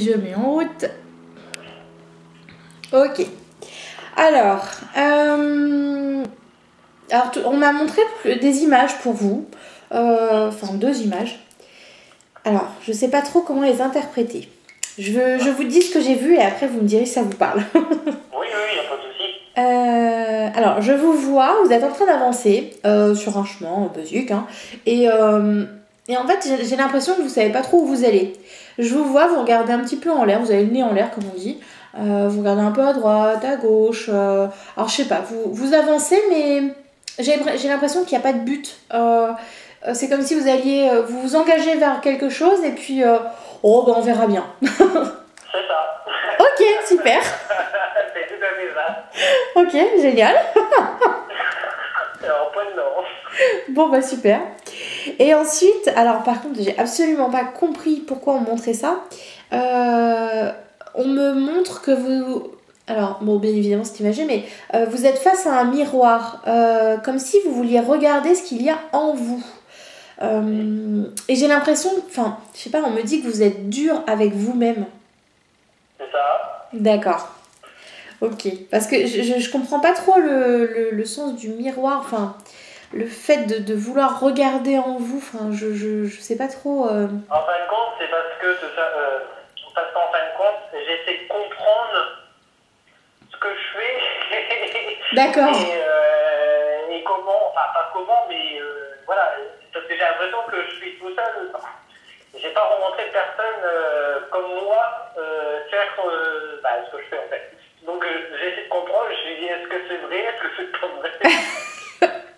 je mets en route. Ok. Alors, on m'a montré des images pour vous. Enfin, 2 images. Alors, je sais pas trop comment les interpréter. Je vous dis ce que j'ai vu et après vous me direz si ça vous parle. Oui, il n'y a pas de souci. Alors, je vous vois, vous êtes en train d'avancer sur un chemin basique, hein, et en fait, j'ai l'impression que vous savez pas trop où vous allez. Je vous vois, vous regardez un petit peu en l'air, vous avez le nez en l'air, comme on dit. Vous regardez un peu à droite, à gauche. Alors, je sais pas, vous avancez, mais j'ai l'impression qu'il n'y a pas de but. C'est comme si vous alliez vous engager vers quelque chose et puis, oh, ben, on verra bien. C'est ça. Ok, super. C'est tout à fait ça. Ok, génial. C'est en point dedans. Bon, bah super. Et ensuite, alors par contre, j'ai absolument pas compris pourquoi on montrait ça. On me montre que vous... Alors, bon, bien évidemment, c'est imagé, mais vous êtes face à un miroir, comme si vous vouliez regarder ce qu'il y a en vous. Et j'ai l'impression, enfin, je sais pas, on me dit que vous êtes dur avec vous-même. C'est ça. D'accord. Ok. Parce que je comprends pas trop le sens du miroir, enfin, le fait de vouloir regarder en vous, enfin, je sais pas trop. En fin de compte, c'est parce qu'en fin de compte, j'essaie de comprendre ce que je fais. D'accord. Et comment, enfin pas comment, mais voilà, parce que j'ai l'impression que je suis tout seul. J'ai pas rencontré de personne comme moi faire ce que je fais en fait. Donc j'essaie de comprendre, je me dis est-ce que c'est vrai, est-ce que c'est pas vrai.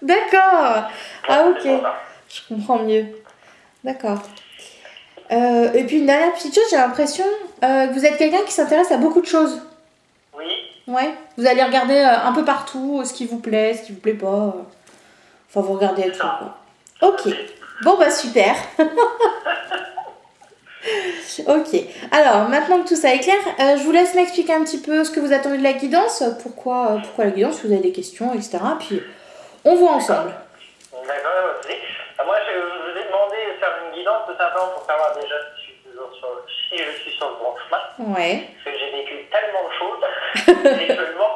D'accord. Ah ok. C'est pour ça. Je comprends mieux. D'accord. Et puis une dernière petite chose, j'ai l'impression que vous êtes quelqu'un qui s'intéresse à beaucoup de choses. Oui. Ouais. Vous allez regarder un peu partout ce qui vous plaît, ce qui vous plaît pas. Enfin, vous regardez à tout, quoi. Ok. Bon, bah super. Ok. Alors, maintenant que tout ça est clair, je vous laisse m'expliquer un petit peu ce que vous attendez de la guidance, pourquoi la guidance, si vous avez des questions, etc. Puis, on voit ensemble. D'accord, aussi. Moi, je vous ai demandé de faire une guidance tout simplement pour savoir déjà si je suis sur le bon chemin. Ouais. Parce que j'ai vécu tellement de choses, sexuellement.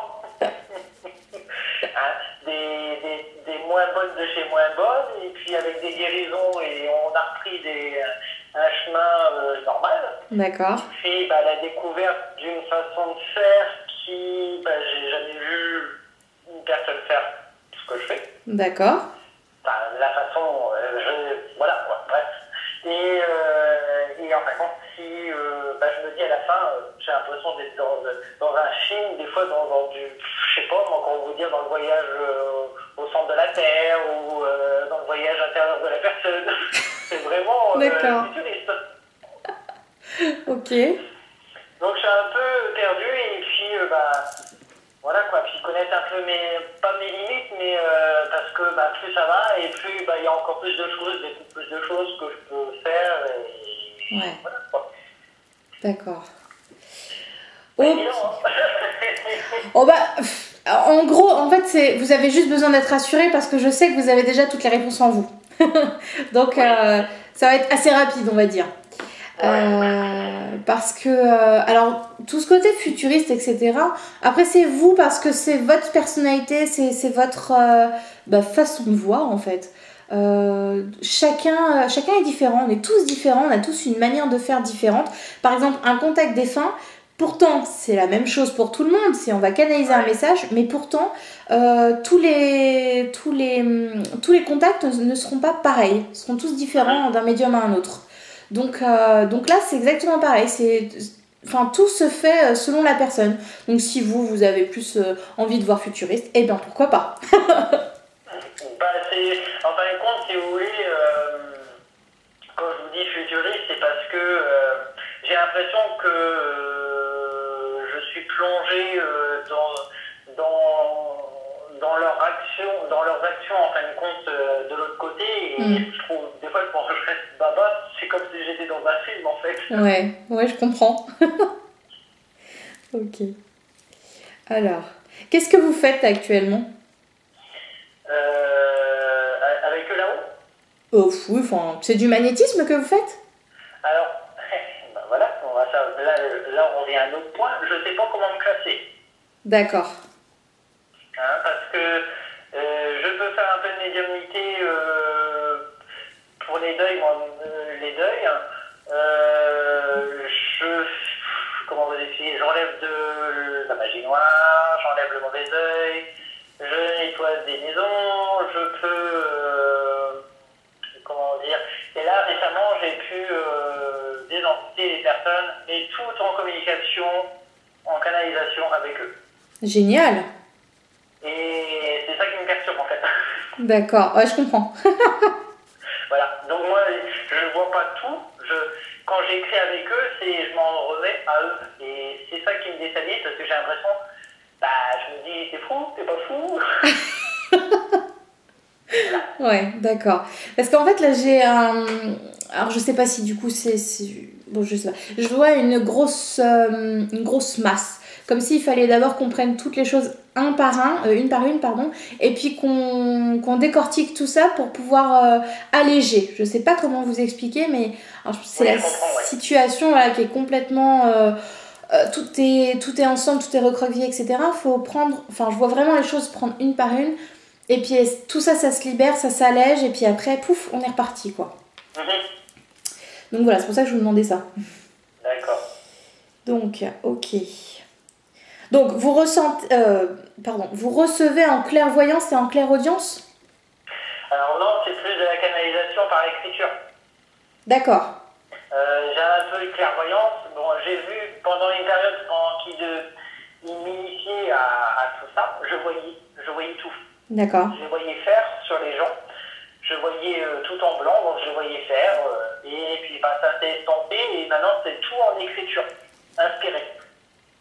Des moins bonnes de chez moins bonnes, et puis avec des guérisons, et on a repris un chemin normal. D'accord. Puis la découverte d'une façon de faire qui, j'ai jamais vu une personne faire ce que je fais. D'accord. Enfin, la façon, voilà quoi, bref. Et en fin de compte, si je me dis à la fin, j'ai l'impression d'être dans un film, des fois dans du, je sais pas, moi, comment vous dire, dans le voyage au centre de la Terre, ou dans le voyage intérieur de la personne. C'est vraiment futuriste. Ok. Donc je suis un peu perdu, et puis voilà quoi, puis connaître un peu pas mes limites, mais parce que plus ça va, et plus il y a encore plus de choses, beaucoup plus de choses que je peux faire, et Ouais. voilà quoi. D'accord. Pas Oh. évident, hein. Oh en gros, en fait, vous avez juste besoin d'être rassuré parce que je sais que vous avez déjà toutes les réponses en vous. Donc, ça va être assez rapide, on va dire. Parce que, alors, tout ce côté futuriste, etc., après, c'est vous parce que c'est votre personnalité, c'est votre façon de voir, en fait. Chacun est différent, on est tous différents, on a tous une manière de faire différente. Par exemple, un contact défunt, pourtant, c'est la même chose pour tout le monde, on va canaliser un message, mais pourtant, tous les contacts ne seront pas pareils, seront tous différents d'un médium à un autre. Donc là, c'est exactement pareil. Tout se fait selon la personne. Donc si vous avez plus envie de voir futuriste, eh bien pourquoi pas. En fin de compte, si vous voulez, quand je vous dis futuriste, c'est parce que j'ai l'impression que je suis plongé dans leurs actions en fin de compte de l'autre côté, et je trouve des fois quand je reste baba, c'est comme si j'étais dans un film en fait. Ouais, je comprends. Ok. Alors, qu'est-ce que vous faites actuellement? Avec eux là-haut? Oui, c'est du magnétisme que vous faites? Alors, voilà, on va là, on revient à un autre point. Je ne sais pas comment me classer. D'accord. Hein, parce que je peux faire un peu de médiumnité pour les deuils, les deuils. Comment vous expliquer, j'enlève de la magie noire, j'enlève le mauvais œil, je nettoie des maisons, je peux, comment dire, et là récemment j'ai pu désidentifier les personnes, mais tout en communication, en canalisation avec eux. Génial. Et c'est ça qui me perturbe en fait. D'accord, ouais, je comprends. Voilà, donc moi je ne vois pas tout, quand j'écris avec eux, je m'en remets à eux. Et c'est ça qui me déstabilise parce que j'ai l'impression, je me dis, t'es fou, t'es pas fou. Ouais, d'accord. Parce qu'en fait, là, j'ai un... Alors, je sais pas si du coup, bon, je sais pas. Je vois une grosse masse. Comme s'il fallait d'abord qu'on prenne toutes les choses une par une, pardon. Et puis qu'on décortique tout ça pour pouvoir alléger. Je sais pas comment vous expliquer, mais c'est la situation voilà, qui est complètement... tout est ensemble, tout est recroquevillé, etc. Faut prendre... Enfin, je vois vraiment les choses prendre une par une. Et puis tout ça, ça se libère, ça s'allège, et puis après, pouf, on est reparti, quoi. Donc voilà, c'est pour ça que je vous demandais ça. D'accord. Donc, ok. Donc, vous recevez en clairvoyance et en clairaudience? Alors non, c'est plus de la canalisation par l'écriture. D'accord. J'ai un peu de clairvoyance. Bon, j'ai vu pendant une période qui m'initiait à tout ça, je voyais tout. D'accord. Je voyais faire sur les gens. Je voyais tout en blanc, donc je voyais faire. Et puis ça s'est estampé et maintenant c'est tout en écriture, inspiré.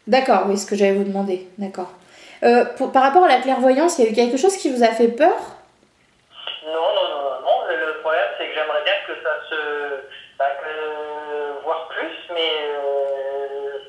D'accord, oui, ce que j'allais vous demander. D'accord. Par rapport à la clairvoyance, il y a eu quelque chose qui vous a fait peur? Non. Le problème, c'est que j'aimerais bien que voir plus, mais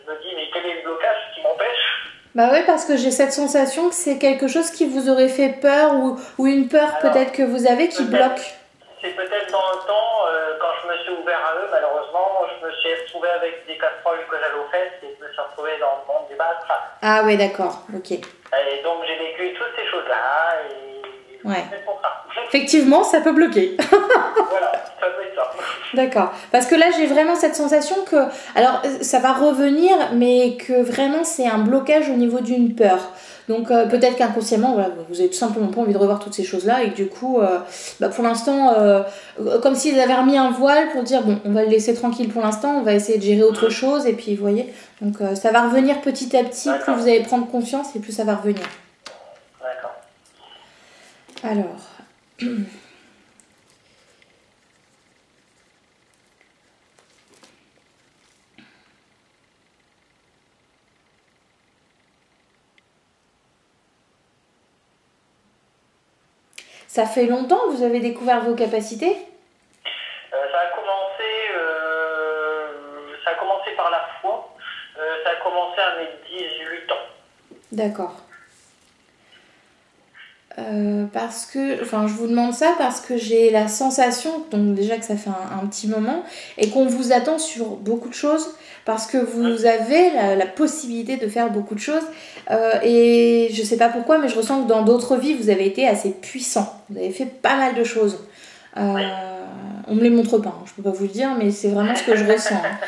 je me dis, mais quel est le blocage qui m'empêche? Bah oui, parce que j'ai cette sensation que c'est quelque chose qui vous aurait fait peur ou une peur peut-être que vous avez qui bloque. C'est peut-être dans le temps, quand je me suis ouvert à eux, malheureusement, je me suis retrouvé avec des casseroles que j'avais aux fesses et je me suis retrouvé dans le monde du bas. Ah ouais, d'accord, ok. Et donc j'ai vécu toutes ces choses-là et ouais. C'est pour ça. Effectivement, ça peut bloquer. Voilà, ça peut être ça. D'accord. Parce que là, j'ai vraiment cette sensation que... Alors, ça va revenir, mais que vraiment, c'est un blocage au niveau d'une peur. Donc, peut-être qu'inconsciemment, voilà, vous avez tout simplement pas envie de revoir toutes ces choses-là. Et que du coup, pour l'instant, comme s'ils avaient remis un voile pour dire, bon, on va le laisser tranquille pour l'instant, on va essayer de gérer autre chose. Et puis, vous voyez, donc ça va revenir petit à petit. Plus vous allez prendre confiance et plus ça va revenir. D'accord. Alors... Ça fait longtemps que vous avez découvert vos capacités? Ça a commencé par la foi. Ça a commencé à mes 18 ans. D'accord. Parce que, enfin, je vous demande ça parce que j'ai la sensation, donc déjà que ça fait un petit moment, et qu'on vous attend sur beaucoup de choses, parce que vous avez la possibilité de faire beaucoup de choses, et je sais pas pourquoi, mais je ressens que dans d'autres vies, vous avez été assez puissant. Vous avez fait pas mal de choses. On me les montre pas, hein, je peux pas vous le dire, mais c'est vraiment ce que je ressens. Hein.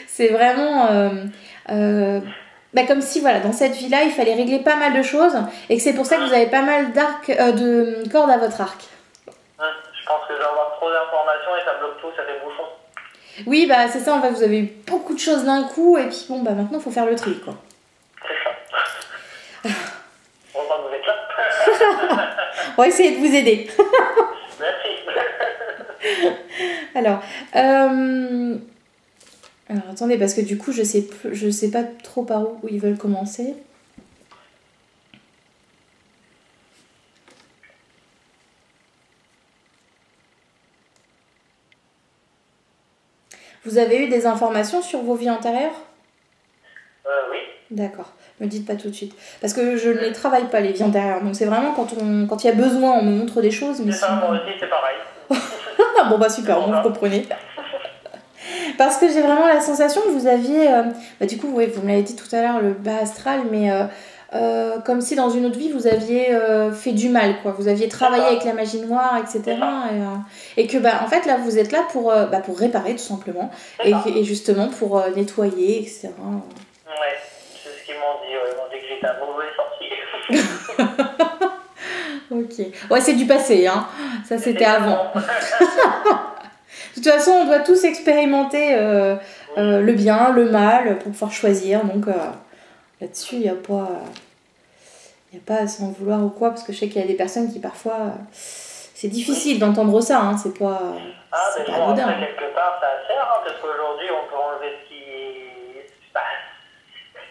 C'est vraiment... comme si voilà, dans cette vie-là, il fallait régler pas mal de choses et que c'est pour ça que vous avez pas mal de cordes à votre arc. Je pense que je vais avoir trop d'informations et ça bloque tout, ça fait bouchon. Oui, bah c'est ça, en fait, vous avez eu beaucoup de choses d'un coup et puis bon, bah maintenant, il faut faire le tri, quoi. C'est ça. Bon, bah, vous êtes là. On va essayer de vous aider. Merci. Alors, attendez, parce que du coup, je sais pas trop par où ils veulent commencer. Vous avez eu des informations sur vos vies antérieures? Oui. D'accord. Me dites pas tout de suite. Parce que je ne les travaille pas, les vies antérieures. Donc c'est vraiment quand il y a besoin, on me montre des choses. Mais c'est ça, moi aussi, c'est pareil. Bon bah super, vous comprenez. Parce que j'ai vraiment la sensation que vous aviez, du coup, oui, vous me l'avez dit tout à l'heure, le bas astral, mais comme si dans une autre vie, vous aviez fait du mal, quoi. Vous aviez travaillé avec la magie noire, etc. Et que, en fait, là, vous êtes là pour réparer, tout simplement. Et justement, pour nettoyer, etc. Ouais, c'est ce qu'ils m'ont dit. Ils m'ont dit que j'étais un mauvais sorcier. Ok. Ouais, c'est du passé, hein. Ça, c'était avant. De toute façon, on doit tous expérimenter le bien, le mal, pour pouvoir choisir. Donc là-dessus, il n'y a pas à s'en vouloir ou quoi, parce que je sais qu'il y a des personnes qui parfois... c'est difficile d'entendre ça, hein. C'est pas... mais bon, anodin. après, quelque part, ça sert, hein, parce qu'aujourd'hui, on peut enlever ce qui...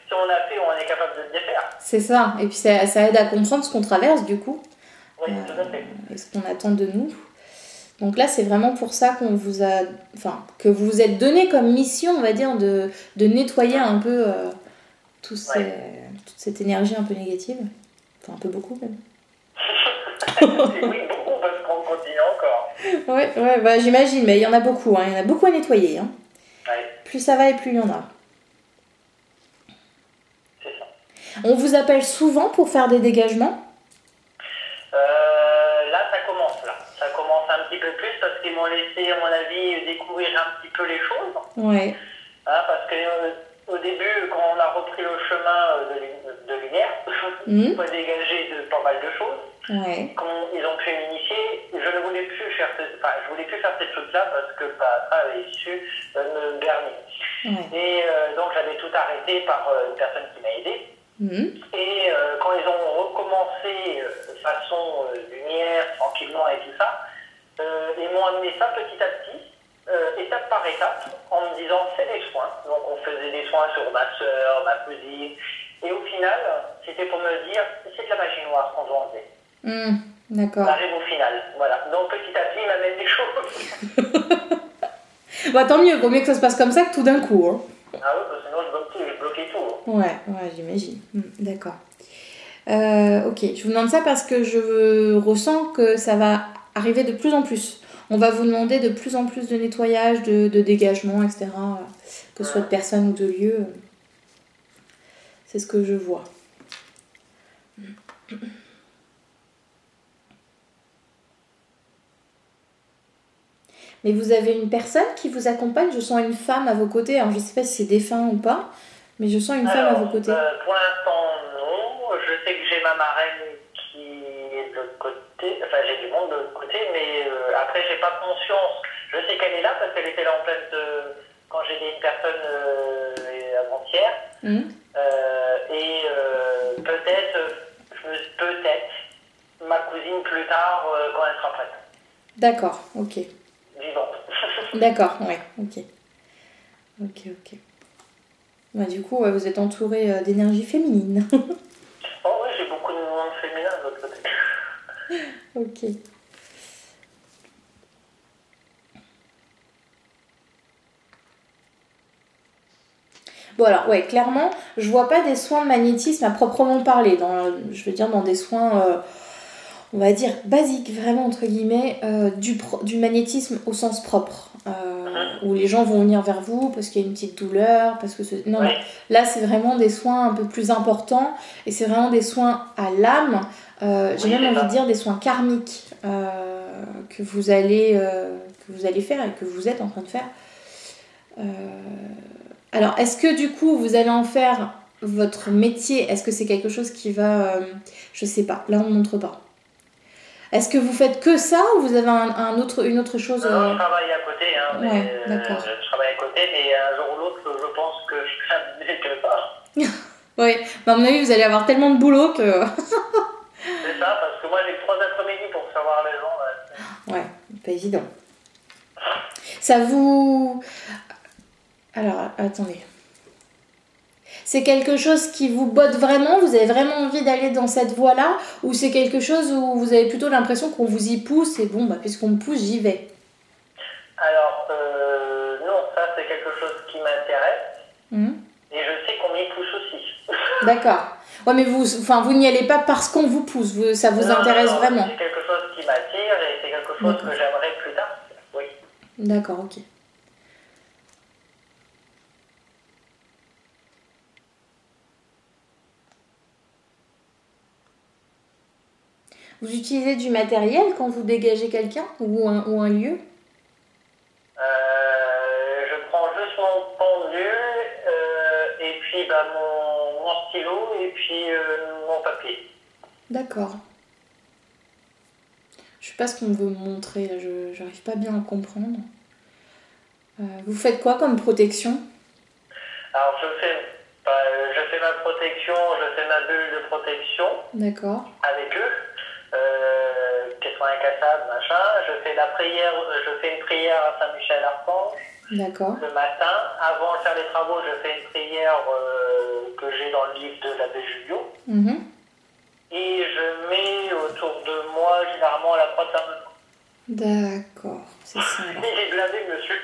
si on a fait, on est capable de le défaire. C'est ça. Et puis ça aide à comprendre ce qu'on traverse, du coup. Oui, tout à fait. Et ce qu'on attend de nous. Donc là, c'est vraiment pour ça qu'on vous a... Enfin, que vous vous êtes donné comme mission, on va dire, de nettoyer un peu toute cette énergie un peu négative. Enfin, un peu beaucoup, même. Oui, beaucoup, parce qu'on continue encore. Ouais, j'imagine, mais il y en a beaucoup, hein. Il y en a beaucoup à nettoyer, hein. Ouais. Plus ça va et plus il y en a. C'est ça. On vous appelle souvent pour faire des dégagements? Là, ça commence, là. Ça commence un petit peu plus, parce qu'ils m'ont laissé, à mon avis, découvrir un petit peu les choses. Ouais. Hein, parce que au début, quand on a repris le chemin de lumière, on a dégagé de pas mal de choses. Ouais. Quand ils ont pu m'initier, je ne voulais plus faire ces trucs-là parce que ça avait su me berner. Ouais. Et donc j'avais tout arrêté par une personne qui m'a aidé. Et quand ils ont recommencé façon lumière, tranquillement et tout ça, ils m'ont amené ça petit à petit, étape par étape, en me disant fais des soins. Donc on faisait des soins sur ma soeur, ma cousine. Et au final, c'était pour me dire c'est de la magie noire qu'on doit enlever. D'accord. On arrive au final, voilà. Donc petit à petit, il m'amène des choses. Tant mieux, vaut mieux que ça se passe comme ça que tout d'un coup. Hein. Ah oui, parce que sinon je bloquais tout. Hein. Ouais, j'imagine. D'accord. Ok, je vous demande ça parce que je ressens que ça va arriver de plus en plus. On va vous demander de plus en plus de nettoyage, de dégagement, etc. Que ce soit de personnes ou de lieux. C'est ce que je vois. Mais vous avez une personne qui vous accompagne. Je sens une femme à vos côtés. Alors je ne sais pas si c'est défunt ou pas, mais je sens une femme à vos côtés. Pour l'instant, non. Je sais que j'ai ma marraine qui est de l'autre côté. Enfin, j'ai du monde de l'autre côté, mais après, j'ai pas conscience. Je sais qu'elle est là parce qu'elle était là en place quand j'ai aidé une personne avant-hier. Et peut-être ma cousine plus tard quand elle sera prête. D'accord, ok. Vivante. D'accord, ouais, ok. Ok. Bah, du coup, vous êtes entouré d'énergie féminine. Oh oui, j'ai beaucoup de monde féminin de l'autre côté. Ok. Bon alors, ouais, clairement, je vois pas des soins de magnétisme à proprement parler. Je veux dire, dans des soins... on va dire basique, vraiment entre guillemets, du magnétisme au sens propre, où les gens vont venir vers vous parce qu'il y a une petite douleur, parce que non, là c'est vraiment des soins un peu plus importants et c'est vraiment des soins à l'âme, j'ai même envie de dire des soins karmiques que vous allez faire et que vous êtes en train de faire. Alors est-ce que du coup vous allez en faire votre métier? Est-ce que c'est quelque chose qui va, je sais pas, là on ne montre pas. Est-ce que vous faites que ça ou vous avez une autre chose? Non, je travaille à côté. Hein, ouais, d'accord. Je travaille à côté, mais un jour ou l'autre, je pense que je serai quelque part. Oui, mais à mon avis, vous allez avoir tellement de boulot que... C'est ça, parce que moi, j'ai 3 après-midi pour savoir les gens. Ouais, pas évident. Ça vous... Alors, attendez. C'est quelque chose qui vous botte vraiment? Vous avez vraiment envie d'aller dans cette voie-là? Ou c'est quelque chose où vous avez plutôt l'impression qu'on vous y pousse et bon, puisqu'on me pousse, j'y vais? Alors, non, ça c'est quelque chose qui m'intéresse. Et je sais qu'on m'y pousse aussi. D'accord. Ouais, mais vous n'y allez pas parce qu'on vous pousse, ça vous intéresse vraiment? C'est quelque chose qui m'attire et c'est quelque chose que j'aimerais plus tard. Oui. D'accord, ok. Vous utilisez du matériel quand vous dégagez quelqu'un ou un lieu? Je prends juste mon pendule et puis bah, mon stylo et puis mon papier. D'accord. Je sais pas ce qu'on veut me montrer, là, j'arrive pas bien à comprendre. Vous faites quoi comme protection? Alors je fais ma protection, je fais ma bulle de protection D'accord. avec eux, qu'elles soient incassables, machin. Je fais une prière à Saint-Michel-Archange. D'accord. Le matin, avant de faire les travaux, je fais une prière que j'ai dans le livre de l'abbé Julio. Mhm. Et je mets autour de moi, généralement, la croix de Saint-Benoît. D'accord, c'est ça alors. Il est blindé, monsieur.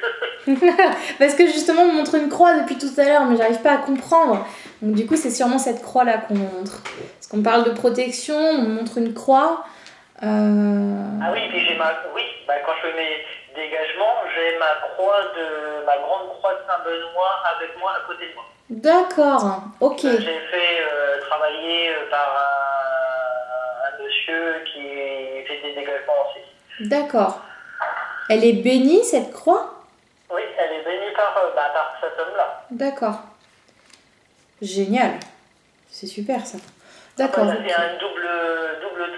Parce que justement, on montre une croix depuis tout à l'heure, mais j'arrive pas à comprendre. Donc du coup, c'est sûrement cette croix-là qu'on montre. Parce qu'on parle de protection, on montre une croix. Ah oui, puis quand je fais mes dégagements, j'ai ma grande croix de Saint-Benoît avec moi à côté de moi. D'accord, ok. J'ai fait travailler par un monsieur qui fait des dégagements aussi. D'accord. Elle est bénie, cette croix? Oui, elle est bénie par cet homme-là. D'accord. Génial. C'est super ça. D'accord. Il y a une double,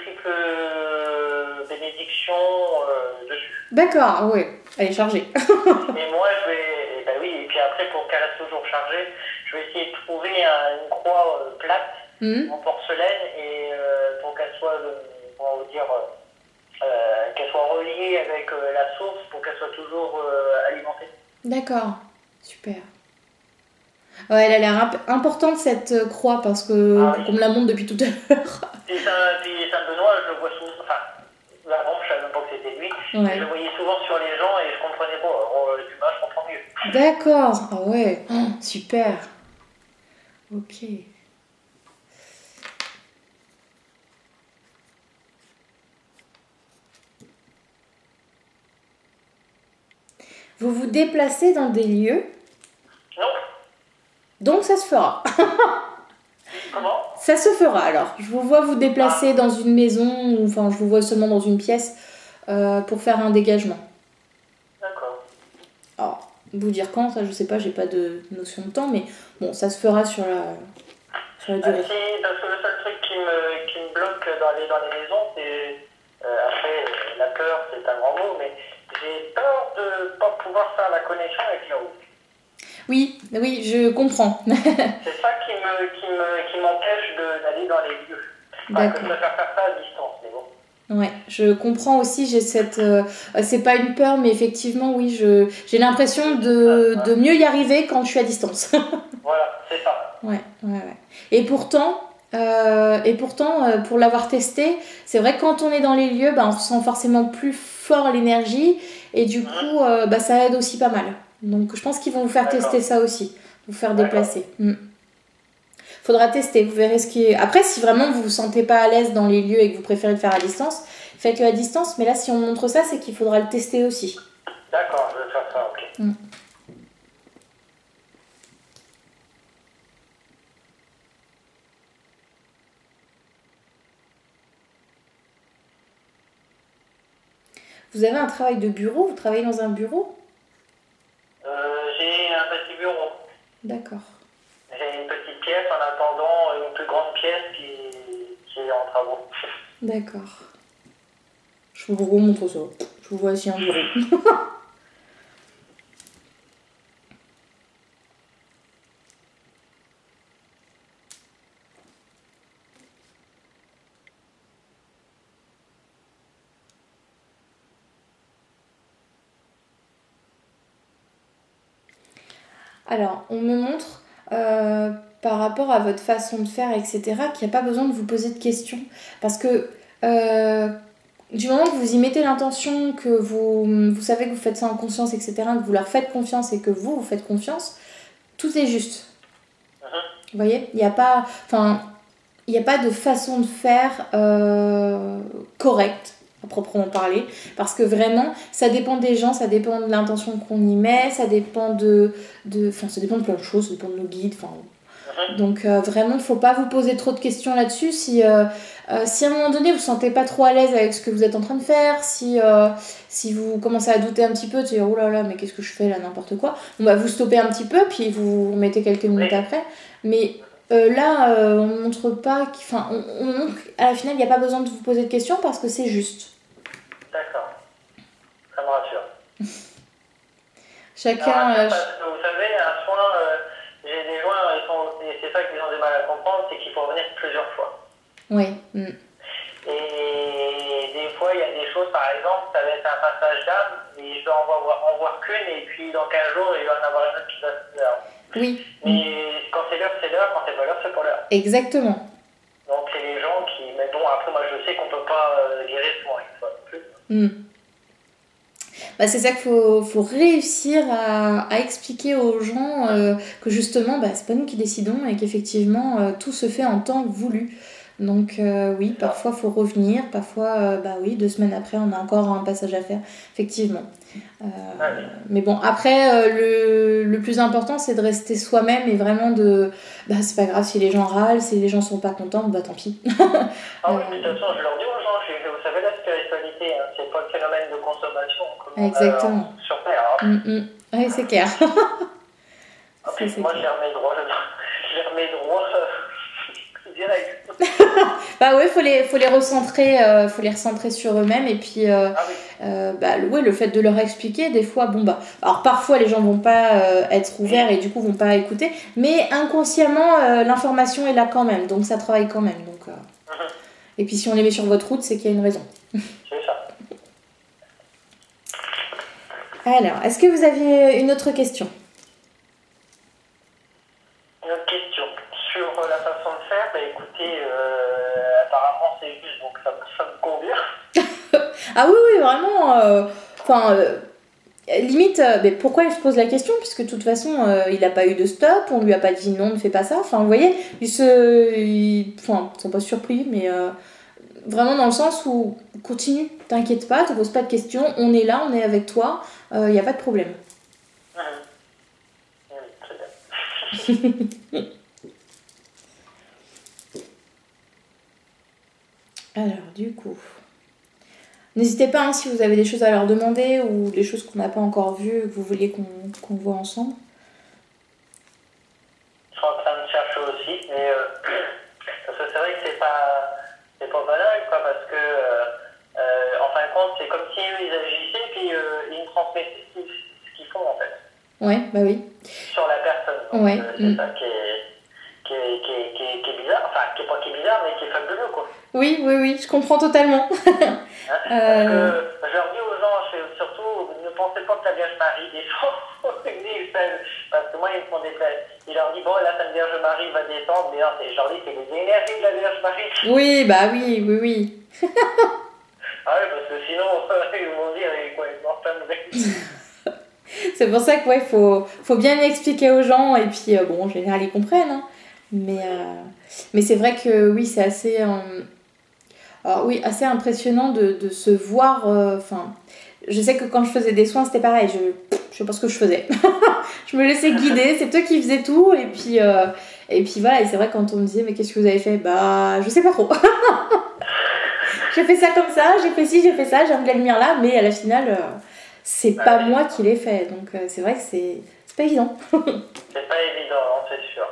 triple bénédiction dessus. D'accord, oui. Elle est chargée. Et moi, et puis après, pour qu'elle reste toujours chargée, je vais essayer de trouver une croix plate en porcelaine et pour qu'elle soit, qu'elle soit reliée avec la source pour qu'elle soit toujours alimentée. D'accord, super. Ouais, elle a l'air importante cette croix parce que qu'on me la montre depuis tout à l'heure. Puis Saint-Benoît, je le vois souvent, avant je savais même pas que c'était lui, ouais. Je le voyais souvent sur les gens et je comprenais pas. Alors, je comprends mieux. D'accord, ah ouais, super. Ok. Vous vous déplacez dans des lieux? Non. Donc ça se fera. Comment? Ça se fera alors. Je vous vois vous déplacer dans une maison, ou enfin je vous vois seulement dans une pièce pour faire un dégagement. D'accord. Alors, vous dire quand, ça je sais pas, j'ai pas de notion de temps, mais bon, ça se fera sur la durée. Si, parce que le seul truc qui me bloque dans les maisons, c'est après la peur, c'est un grand mot, mais j'ai peur de ne pas pouvoir faire la connexion avec là-haut. Oui, je comprends. C'est ça qui m'empêche d'aller dans les lieux. Enfin, que je préfère faire ça à distance, mais bon. Ouais, je comprends aussi, j'ai cette... c'est pas une peur, mais effectivement, oui, j'ai l'impression de mieux y arriver quand je suis à distance. Voilà, c'est ça. Ouais. Et pourtant, pour l'avoir testé, c'est vrai que quand on est dans les lieux, on ressent forcément plus fort l'énergie, et du coup, ça aide aussi pas mal. Donc je pense qu'ils vont vous faire tester ça aussi, vous faire déplacer. Faudra tester, vous verrez ce qui est... Après, si vraiment vous vous sentez pas à l'aise dans les lieux et que vous préférez le faire à distance, faites-le à distance, mais là, si on montre ça, c'est qu'il faudra le tester aussi. D'accord, je vais faire ça, ok. Vous avez un travail de bureau? Vous travaillez dans un bureau? J'ai un petit bureau. D'accord. J'ai une petite pièce en attendant une plus grande pièce qui est en travaux. D'accord. Je vous remontre ça. Je vous vois ici un bureau. Alors, on me montre par rapport à votre façon de faire, etc., qu'il n'y a pas besoin de vous poser de questions. Parce que du moment que vous y mettez l'intention, que vous savez que vous faites ça en conscience, etc., que vous leur faites confiance et que vous faites confiance, tout est juste. Vous voyez? Il n'y a pas de façon de faire correcte, à proprement parler, parce que vraiment ça dépend des gens, ça dépend de l'intention qu'on y met, ça dépend ça dépend de plein de choses, ça dépend de nos guides, Donc vraiment, il ne faut pas vous poser trop de questions là-dessus. Si à un moment donné, vous ne vous sentez pas trop à l'aise avec ce que vous êtes en train de faire, si vous commencez à douter un petit peu, de dire oh là là, mais qu'est-ce que je fais là, n'importe quoi, bon, bah, vous stoppez un petit peu, puis vous remettez quelques minutes après. Mais là, on ne montre pas, enfin, on montre à la finale, il n'y a pas besoin de vous poser de questions parce que c'est juste. D'accord, ça me rassure. Chacun. Alors, parce que vous savez, un soin, j'ai des joints, et c'est ça qu'ils ont du mal à comprendre, c'est qu'il faut revenir plusieurs fois. Oui. Et des fois, il y a des choses, par exemple, ça va être un passage d'âme, et je dois en voir qu'une, et puis dans 15 jours, il va en avoir une autre qui va se faire. Oui. Mais quand c'est l'heure, quand c'est pas l'heure, c'est pas l'heure. Exactement. Donc c'est les gens qui. Mais bon, après, moi je sais qu'on peut pas guérir souvent une fois non plus. Bah, c'est ça qu'il faut réussir à expliquer aux gens que justement, bah, c'est pas nous qui décidons et qu'effectivement, tout se fait en temps voulu. Donc oui, parfois il faut revenir, parfois, bah oui, 2 semaines après, on a encore un passage à faire, effectivement. Mais bon, après, le plus important, c'est de rester soi-même et vraiment de... Bah, c'est pas grave si les gens râlent, si les gens sont pas contents, bah tant pis. Ah oui, mais de toute façon, je leur dis aux gens, vous savez, la spiritualité, hein, c'est pas le phénomène de consommation comme exactement. sur Terre. Hein. Oui, c'est clair. Moi, j'ai remis droit, direct. Bah ouais, faut les recentrer sur eux-mêmes et puis le fait de leur expliquer des fois alors parfois les gens vont pas être ouverts et du coup vont pas écouter, mais inconsciemment l'information est là quand même, donc ça travaille quand même, donc et puis si on les met sur votre route, c'est qu'il y a une raison. C'est ça. Alors, est-ce que vous aviez une autre question? Une autre question sur la façon de faire. Bah écoutez, apparemment c'est juste, donc ça me convient. Ah oui, vraiment. Limite, mais pourquoi il se pose la question? Puisque de toute façon, il n'a pas eu de stop, on lui a pas dit non, ne fais pas ça. Enfin, vous voyez, ils sont pas surpris, mais vraiment dans le sens où continue, t'inquiète pas, te pose pas de questions, on est là, on est avec toi, il n'y a pas de problème. Très bien. Alors, du coup, n'hésitez pas si vous avez des choses à leur demander ou des choses qu'on n'a pas encore vues et que vous voulez qu'on voit ensemble. Je suis en train de chercher aussi, mais parce que c'est vrai que c'est pas banal, quoi, parce que en fin de compte, c'est comme si eux ils agissaient puis ils me transmettaient ce qu'ils font en fait. Ouais, bah oui. Sur la personne. Donc, ouais. C'est ça qui est bizarre, enfin qui est bizarre, mais qui est fabuleux, quoi. Oui, je comprends totalement. Parce que je leur dis aux gens, surtout, ne pensez pas que la Vierge Marie descend. Parce que moi, ils me font des places. Il leur dit, bon, là, la Vierge Marie va descendre, mais non, je leur dis, c'est les énergies de la Vierge Marie. Oui, bah oui. Ah oui, parce que sinon, ils vont dire, il est complètement mortel. C'est pour ça qu'il faut bien expliquer aux gens, et puis, en général, ils comprennent. Hein. Mais c'est vrai que oui, c'est assez... assez impressionnant de se voir... je sais que quand je faisais des soins, c'était pareil. Je sais pas ce que je faisais. Je me laissais guider, c'est eux qui faisaient tout. Et puis voilà, et c'est vrai quand on me disait, mais qu'est-ce que vous avez fait? Bah, je sais pas trop. J'ai fait ça comme ça, j'ai fait ci, j'ai fait ça, j'ai mis la lumière là, mais à la finale, c'est pas moi qui l'ai fait. Donc c'est vrai que c'est pas évident. C'est pas évident, c'est sûr.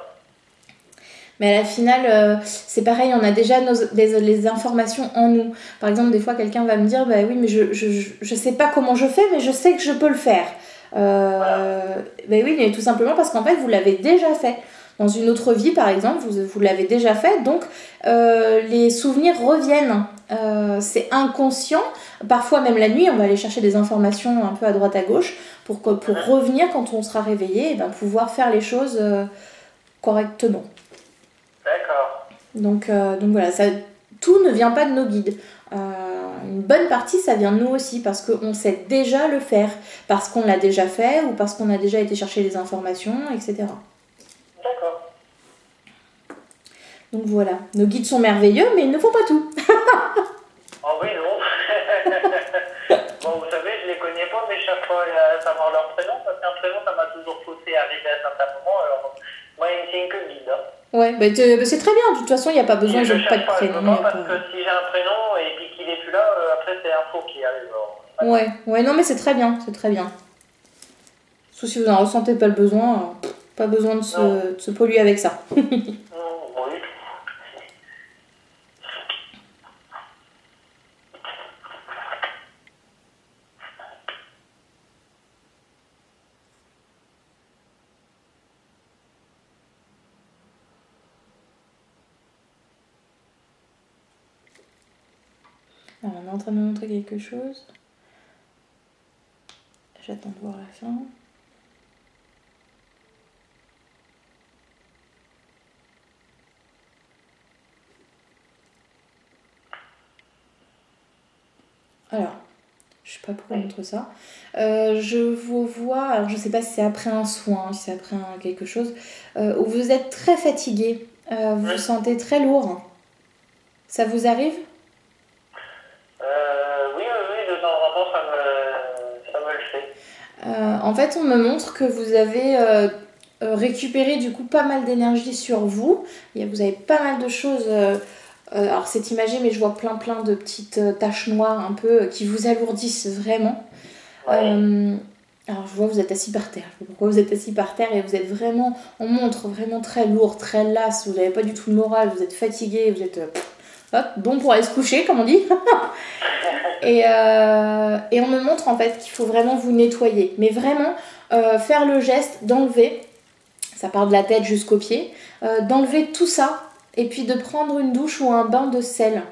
Mais à la finale, c'est pareil, on a déjà les informations en nous. Par exemple, des fois, quelqu'un va me dire, bah oui, mais je sais pas comment je fais, mais je sais que je peux le faire. Bah oui, mais tout simplement parce qu'en fait, vous l'avez déjà fait. Dans une autre vie, par exemple, vous l'avez déjà fait, donc les souvenirs reviennent. C'est inconscient. Parfois, même la nuit, on va aller chercher des informations un peu à droite à gauche pour revenir quand on sera réveillé et pouvoir faire les choses correctement. D'accord. Donc voilà, tout ne vient pas de nos guides. Une bonne partie, ça vient de nous aussi, parce qu'on sait déjà le faire, parce qu'on l'a déjà fait, ou parce qu'on a déjà été chercher les informations, etc. D'accord. Donc voilà, nos guides sont merveilleux, mais ils ne font pas tout. Oh oui, non. Bon, vous savez, je les connais pas, mais je cherche pas à savoir leur prénom, parce qu'un prénom, ça m'a toujours poussé à arriver à un certain moment. Alors, moi, il me signe que le guide. Hein. Ouais, bah, c'est très bien. De toute façon, il n'y a pas besoin Je de pas de cherche pas, je veux prénom. pas parce que si j'ai un prénom et puis qu'il est plus là, après c'est un faux qui arrive. Ouais, ouais, non mais c'est très bien, c'est très bien. Sauf si vous n'en ressentez pas le besoin, pas besoin de se polluer avec ça. Oui. Alors, on est en train de me montrer quelque chose. J'attends de voir la fin. Alors, je sais pas pourquoi on montre ça. Je vous vois, alors je sais pas si c'est après un soin, si c'est après quelque chose, où vous êtes très fatigué, vous vous sentez très lourd. Ça vous arrive ? Oui, de temps en temps, ça me le fait. En fait, on me montre que vous avez récupéré du coup pas mal d'énergie sur vous. Vous avez pas mal de choses. Alors c'est imagé, mais je vois plein de petites taches noires un peu qui vous alourdissent vraiment. Ouais. Alors je vois vous êtes assis par terre. Je sais pas pourquoi vous êtes assis par terre et vous êtes vraiment, on montre vraiment très lourd, très las. Vous n'avez pas du tout le moral, vous êtes fatigué, vous êtes hop, bon pour aller se coucher comme on dit. Et on me montre en fait qu'il faut vraiment vous nettoyer. Mais vraiment faire le geste d'enlever, ça part de la tête jusqu'aux pieds, d'enlever tout ça et puis de prendre une douche ou un bain de sel.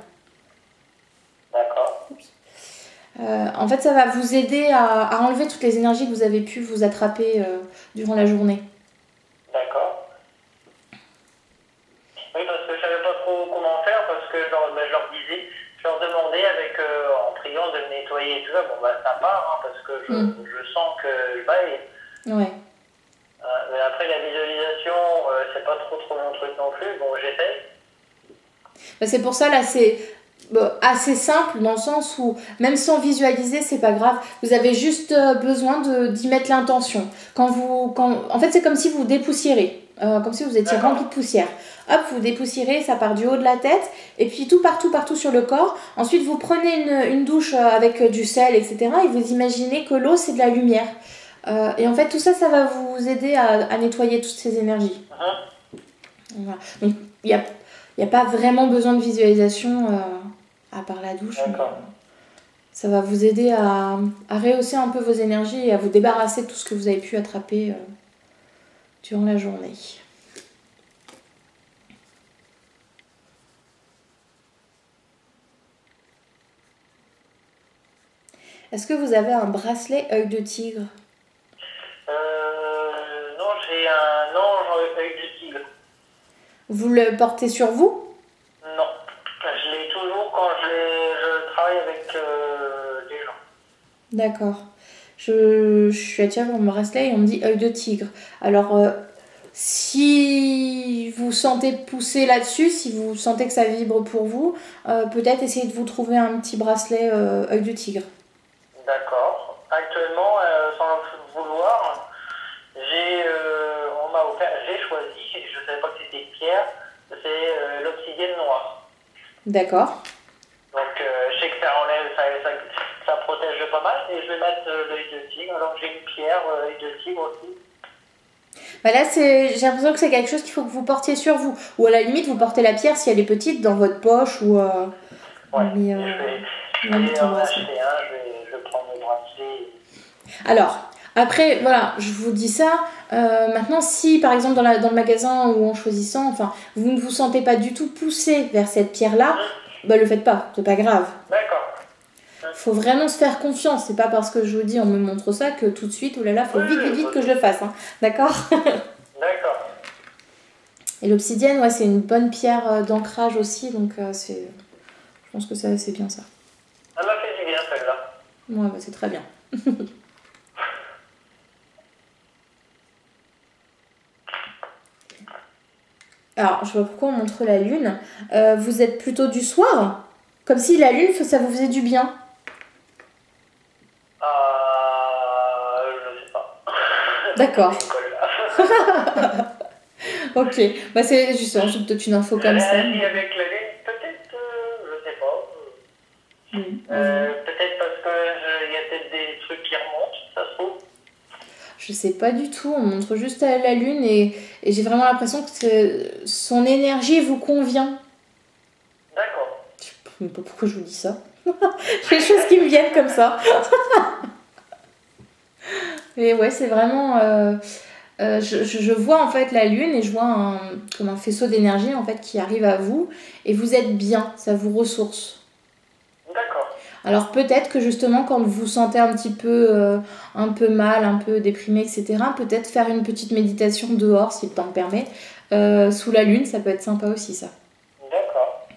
D'accord. En fait, ça va vous aider à enlever toutes les énergies que vous avez pu vous attraper durant la journée. D'accord. Oui, parce que je savais pas trop comment faire, parce que je leur disais, je leur demandais en priant de me nettoyer et tout ça. Bon, bah ça part, hein, parce que je sens que je baille. Ouais. Mais après, la visualisation, c'est pas trop mon truc non plus. Bon, j'essaye. Bah, c'est pour ça, là, c'est assez simple dans le sens où, même sans visualiser, c'est pas grave. Vous avez juste besoin d'y mettre l'intention. En fait, c'est comme si vous dépoussiérez. Comme si vous étiez rempli de poussière. Hop, vous dépoussiérez, ça part du haut de la tête. Et puis tout partout sur le corps. Ensuite, vous prenez une douche avec du sel, etc. Et vous imaginez que l'eau, c'est de la lumière. Et en fait, tout ça, ça va vous aider à nettoyer toutes ces énergies. Voilà. Donc, il n'y a pas vraiment besoin de visualisation à part la douche. Ça va vous aider à rehausser un peu vos énergies et à vous débarrasser de tout ce que vous avez pu attraper durant la journée. Est-ce que vous avez un bracelet œil de tigre ? Non, j'ai un ange œil de tigre. Vous le portez sur vous ? Non, je l'ai toujours quand je travaille avec des gens. D'accord. Je suis attirée par mon bracelet et on me dit œil de tigre. Alors, si vous sentez pousser là-dessus, si vous sentez que ça vibre pour vous, peut-être essayez de vous trouver un petit bracelet œil de tigre. D'accord. Actuellement, sans le vouloir, on m'a offert, j'ai choisi, je ne savais pas que c'était une pierre, c'est l'obsidienne noire. D'accord. Donc je sais que ça enlève, ça protège pas mal, et je vais mettre l'œil de tigre, alors j'ai une pierre œil de tigre aussi. Bah là, j'ai l'impression que c'est quelque chose qu'il faut que vous portiez sur vous. Ou à la limite, vous portez la pierre si elle est petite dans votre poche ou... Ouais, je vais en acheter un, je vais prendre le bracelet. Alors, après, voilà, je vous dis ça. Maintenant, si par exemple dans le magasin ou en choisissant, enfin, vous ne vous sentez pas du tout poussé vers cette pierre-là, bah le faites pas, c'est pas grave. D'accord. Faut vraiment se faire confiance. C'est pas parce que je vous dis, on me montre ça que tout de suite, oh là là, faut vite que je le fasse, hein. D'accord. D'accord. Et l'obsidienne, ouais, c'est une bonne pierre d'ancrage aussi, donc je pense que c'est bien ça. Elle m'a fait du bien celle-là. Ouais, bah c'est très bien. Alors, je vois pourquoi on montre la lune. Vous êtes plutôt du soir ? Comme si la lune, ça vous faisait du bien. Je sais pas. D'accord. Ok, bah c'est justement peut-être une info comme ça. Réagir avec la lune, peut-être, je sais pas. Peut-être parce que y a peut-être des trucs qui remontent, ça se trouve. Je sais pas du tout, on montre juste à la lune et j'ai vraiment l'impression que son énergie vous convient. D'accord. Je sais même pas pourquoi je vous dis ça. J'ai des choses qui me viennent comme ça. Et ouais, c'est vraiment... je vois en fait la lune et je vois comme un faisceau d'énergie en fait qui arrive à vous et vous êtes bien, ça vous ressource. D'accord. Alors peut-être que justement quand vous vous sentez un peu mal, un peu déprimé, etc., peut-être faire une petite méditation dehors si le temps le permet, sous la lune, ça peut être sympa aussi ça. D'accord.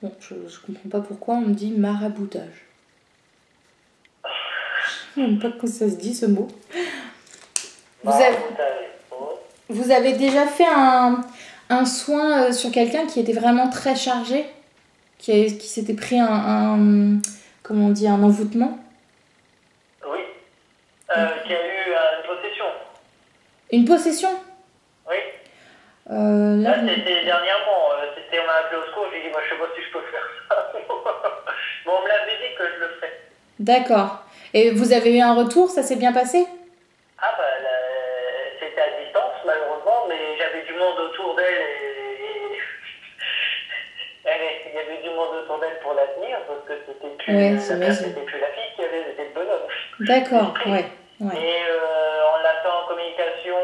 Bon, je comprends pas pourquoi on me dit maraboutage. Je sais même pas comment ça se dit ce mot. Vous avez déjà fait un soin sur quelqu'un qui était vraiment très chargé, qui s'était pris comment on dit, un envoûtement? Oui. Qui a eu une possession. Une possession? Oui. Là, c'était dernièrement. On m'a appelé au secours, j'ai dit, moi je sais pas si je peux faire ça. Bon, on me l'avait dit que je le ferais. D'accord. Et vous avez eu un retour, ça s'est bien passé? Ah bah, c'était à distance malheureusement, mais j'avais du monde autour d'elle il y avait du monde autour d'elle pour la tenir, parce que c'était plus, c'était plus la fille qui avait, c'était le bonhomme. D'accord, ouais. Et on l'a fait en communication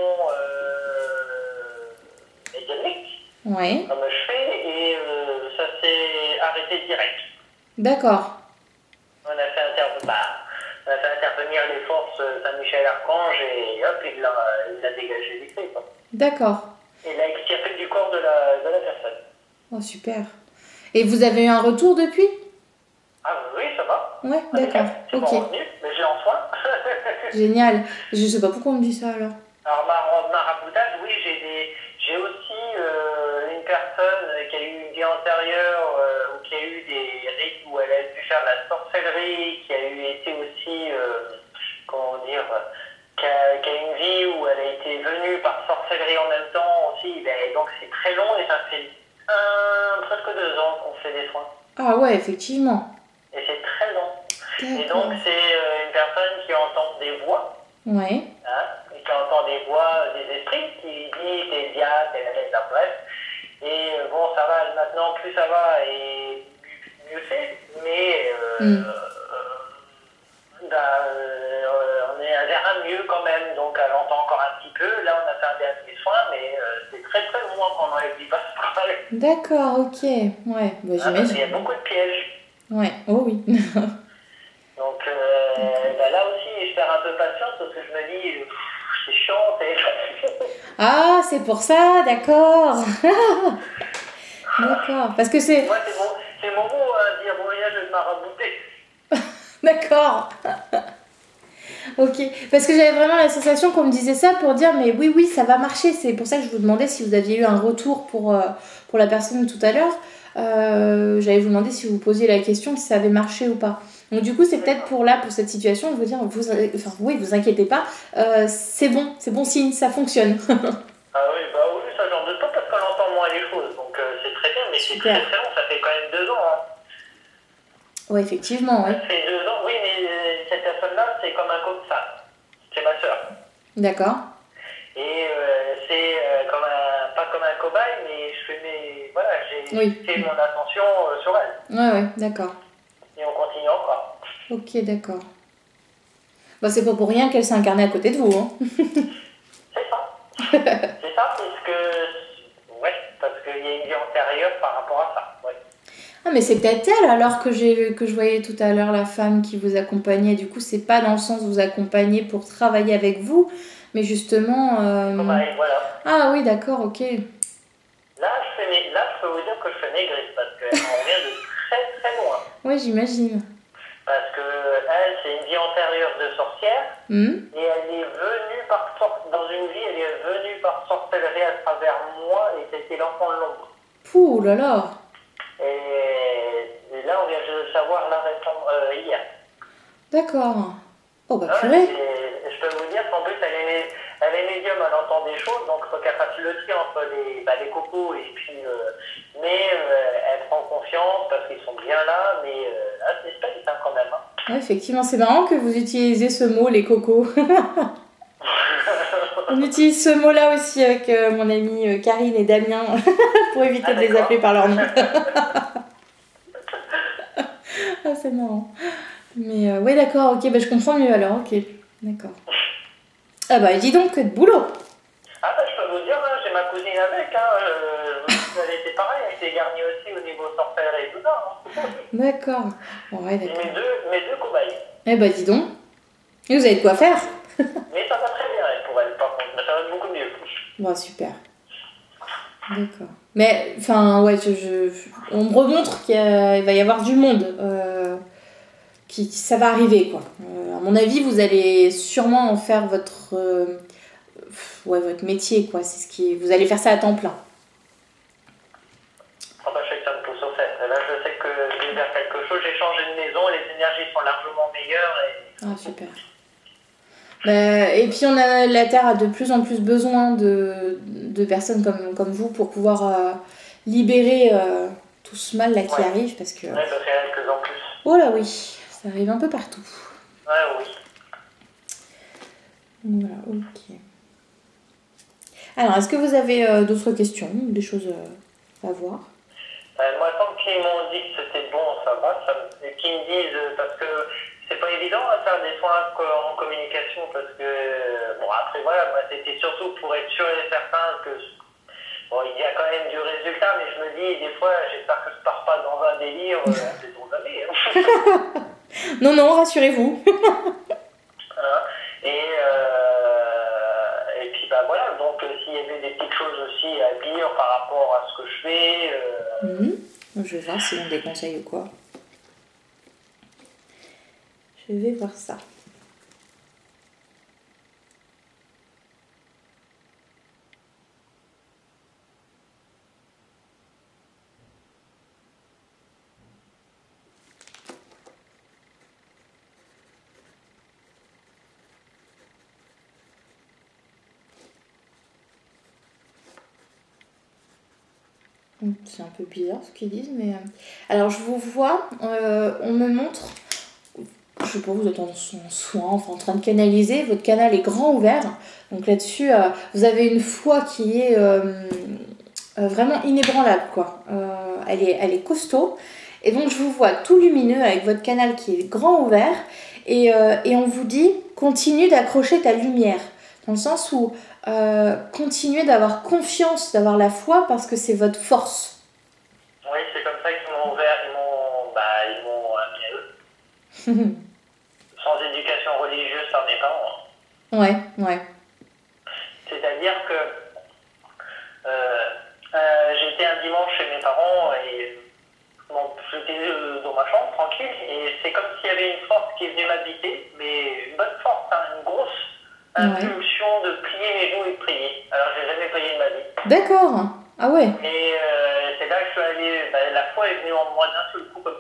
médiatique, comme je fais, et ça s'est arrêté direct. D'accord. On a fait intervenir les forces Saint-Michel-Archange et hop, il l'a dégagé vite fait. D'accord. Il l'a extirpé du corps de la personne. Oh, super. Et vous avez eu un retour depuis? Ah oui, ça va. Ouais, d'accord. C'est bon revenu, mais j'ai en soin. Génial. Je sais pas pourquoi on me dit ça alors. Alors, maraboutage, oui, j'ai aussi une personne qui a eu une vie antérieure ou qui a eu des rites où elle a dû faire de la sorcellerie, qui a été aussi, comment dire, qui a une vie où elle a été venue par sorcellerie en même temps aussi. Ben, donc c'est très long et ça fait presque 2 ans qu'on fait des soins. Ah ouais, effectivement. Et c'est très long. Et donc c'est une personne qui entend des voix. Ouais. Hein, et qui entend des voix des esprits qui disent t'es bien, t'es la bref. Et bon, ça va maintenant, plus ça va et mieux c'est, mais on est vers un mieux quand même, donc elle entend encore un petit peu. Là, on a fait un dernier soin, mais c'est très très loin qu'on enlève du passe-travail. D'accord, ok. Ouais, bah, j'imagine. Parce qu'il y a beaucoup de pièges. Ouais, oh oui. Donc là aussi, je perds un peu patience parce que je me dis, c'est chiant, Ah, c'est pour ça, d'accord. D'accord, parce que c'est... Moi, c'est mon mot à dire, bon, là, je vais marabouter. D'accord. Ok, parce que j'avais vraiment la sensation qu'on me disait ça pour dire, mais oui, ça va marcher. C'est pour ça que je vous demandais si vous aviez eu un retour pour la personne tout à l'heure. J'allais vous demander si vous posiez la question si ça avait marché ou pas. Donc du coup, c'est peut-être pour cette situation, de vous dire, vous inquiétez pas, c'est bon signe, ça fonctionne. Ah oui, ça j'en doute pas parce qu'on entend moins les choses, donc c'est très bien, mais c'est très très long, ça fait quand même 2 ans. Hein. Oui, effectivement, oui. Ça fait 2 ans, oui, mais cette personne-là, c'est comme un comme ça. C'est ma sœur. D'accord. Et c'est pas comme un cobaye, mais j'ai fait mon attention sur elle. Ouais, d'accord. Et on continue encore. Ok, d'accord. Bah, c'est pas pour rien qu'elle s'est incarnée à côté de vous. Hein. C'est ça. C'est ça, parce qu'il y a une vie antérieure par rapport à ça. Ouais. Ah, mais c'est peut-être elle alors que je voyais tout à l'heure la femme qui vous accompagnait. Du coup, c'est pas dans le sens vous accompagner pour travailler avec vous, mais justement. Cobaye, voilà. Ah oui, d'accord, ok. Là, je peux vous dire que je fais négresse parce qu'elle m'en vient de très très loin. Oui, j'imagine. Parce que elle, c'est une vie antérieure de sorcière. Et elle est venue dans une vie, elle est venue par sorcellerie à travers moi et c'était l'enfant de l'ombre. Pouh là là. Et là, on vient de le savoir là récemment, hier. D'accord. Oh bah purée. Je peux vous dire qu'en plus, elle est médium, elle entend des choses, donc il faut qu'elle fasse le tri entre les cocos et puis. Mais elle prend confiance parce qu'ils sont bien là, mais là, c'est space hein, quand même. Hein. Ouais, effectivement, c'est marrant que vous utilisiez ce mot, les cocos. On utilise ce mot-là aussi avec mon ami Karine et Damien pour éviter de les appeler par leur nom. Ah, c'est marrant. Mais ouais, d'accord, ok, bah, je comprends mieux alors, ok, d'accord. Ah bah dis donc, que de boulot. Ah bah je peux vous dire, hein, j'ai ma cousine avec, elle était pareil, elle était garnie aussi au niveau sorcellerie et tout ça. Hein. D'accord. Bon, ouais, d'accord. Mes deux cobayes. Eh bah dis donc. Et vous avez de quoi faire. Mais ça va très bien pour elle, par contre, mais ça va beaucoup mieux. Bon, super. D'accord. Mais, enfin, ouais, on me remontre qu'il va y avoir du monde. Ça va arriver, quoi. À mon avis, vous allez sûrement en faire votre métier, quoi. Vous allez faire ça à temps plein. Ah bah, je sais que ça me pousse au fait. Là, je sais que je vais vers quelque chose. J'ai changé de maison, les énergies sont largement meilleures. Ah, super. Et puis, la Terre a de plus en plus besoin de personnes comme vous pour pouvoir libérer tout ce mal là qui arrive. Parce que... Ouais, parce qu'il y en a de plus en plus. Oh là oui, ça arrive un peu partout. Ouais, oui. Voilà, ok. Alors, est-ce que vous avez d'autres questions, des choses à voir? Moi, tant qu'ils m'ont dit que c'était bon, ça va. Et qu'ils me disent, parce que c'est pas évident à faire des soins en communication, parce que, bon, après, voilà, moi, c'était surtout pour être sûr et certain que, bon, il y a quand même du résultat, mais je me dis, des fois, j'espère que je pars pas dans un délire, c'est trop jamais. Hein. Non, rassurez-vous. Et puis bah voilà, donc s'il y avait des petites choses aussi à dire par rapport à ce que je fais. Je vais voir s'ils ont des conseils ou quoi. Je vais voir ça. C'est un peu bizarre ce qu'ils disent, mais... Alors, je vous vois, on me montre... Je sais pas, vous êtes en soin, enfin en train de canaliser, votre canal est grand ouvert. Donc là-dessus, vous avez une foi qui est vraiment inébranlable, quoi. Elle est costaud. Et donc, je vous vois tout lumineux avec votre canal qui est grand ouvert. Et on vous dit, continue d'accrocher ta lumière. Dans le sens où... continuez d'avoir confiance, d'avoir la foi parce que c'est votre force. Oui, c'est comme ça qu'ils m'ont ouvert, ils m'ont mis à eux. Sans éducation religieuse par mes parents. Ouais. C'est-à-dire que j'étais un dimanche chez mes parents et bon, j'étais dans ma chambre tranquille et c'est comme s'il y avait une force qui est venue m'habiter, mais une bonne force, hein, une grosse impulsion de plier mes genoux et de prier. Alors j'ai jamais prié de ma vie. D'accord. Ah ouais. Et c'est là que je suis allé, la foi est venue en moi d'un seul coup comme ça.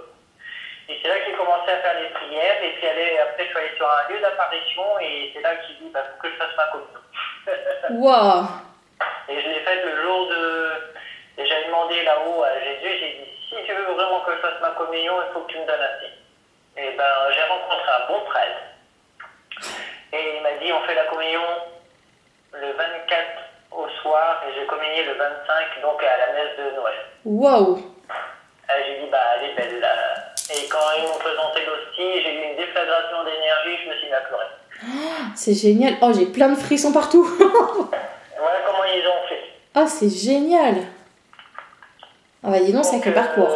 Et c'est là que j'ai commencé à faire les prières et puis après je suis allé sur un lieu d'apparition et c'est là que j'ai dit faut que je fasse ma communion. Waouh. Et je l'ai faite le jour et j'avais demandé là-haut à Jésus, j'ai dit si tu veux vraiment que je fasse ma communion, il faut que tu me donnes assez. Et j'ai rencontré un bon prêtre. Et il m'a dit, on fait la communion le 24 au soir et j'ai communié le 25, donc à la messe de Noël. Waouh. J'ai dit, elle est belle là. Et quand ils m'ont présenté l'hostie, j'ai eu une déflagration d'énergie, je me suis mis à pleurer. C'est génial. Oh, j'ai plein de frissons partout. Voilà comment ils ont fait. Ah, c'est génial. Ah bah dis donc, sacré parcours.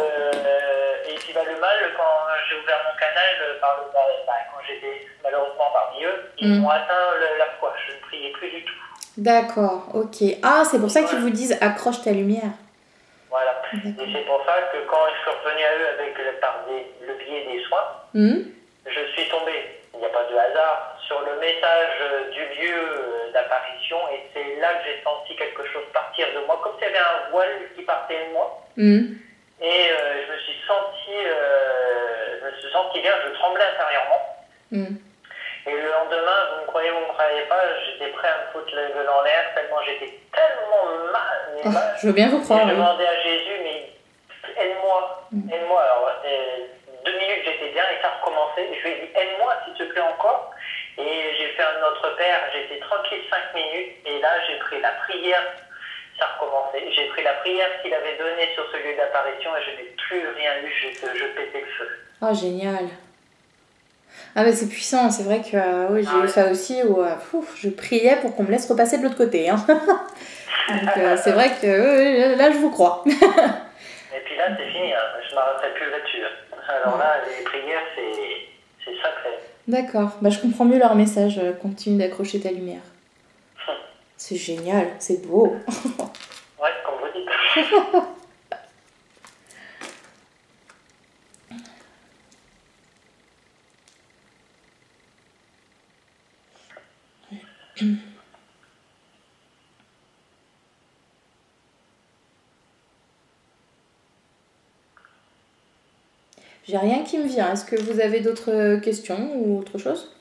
mal quand j'ai ouvert mon canal, quand j'étais malheureusement parmi eux, ils m'ont atteint la foi. Je ne priais plus du tout. D'accord, ok. Ah, c'est pour ça qu'ils vous disent accroche ta lumière. Voilà. Et c'est pour ça que quand je suis revenu à eux avec le biais des soins, je suis tombé, il n'y a pas de hasard, sur le message du lieu d'apparition, et c'est là que j'ai senti quelque chose partir de moi, comme s'il y avait un voile qui partait de moi. Et je me suis senti bien, je tremblais intérieurement. Et le lendemain, vous me croyez ou vous ne me croyez pas, j'étais prêt à me foutre le gueule en l'air, tellement j'étais tellement mal. Je veux bien vous croire. Je demandais à Jésus, mais aide-moi, aide-moi. Alors, 2 minutes j'étais bien et ça recommençait. Et je lui ai dit, aide-moi s'il te plaît encore. Et j'ai fait un Notre Père, j'étais tranquille 5 minutes. Et là, j'ai pris la prière, ça recommençait. J'ai pris la prière qu'il avait donnée sur ce lieu d'apparition et je n'ai plus rien eu, je pétais le feu. Oh, génial. Ah bah c'est puissant, c'est vrai que oui, j'ai eu ça aussi où je priais pour qu'on me laisse repasser de l'autre côté. Hein. Donc c'est vrai que là je vous crois. Et puis là c'est fini, hein. Je ne m'arrêterai plus là-dessus. Alors là les prières c'est sacré. D'accord, bah je comprends mieux leur message, continue d'accrocher ta lumière. C'est génial, c'est beau. Ouais, comme vous dites. J'ai rien qui me vient. Est-ce que vous avez d'autres questions ou autre chose?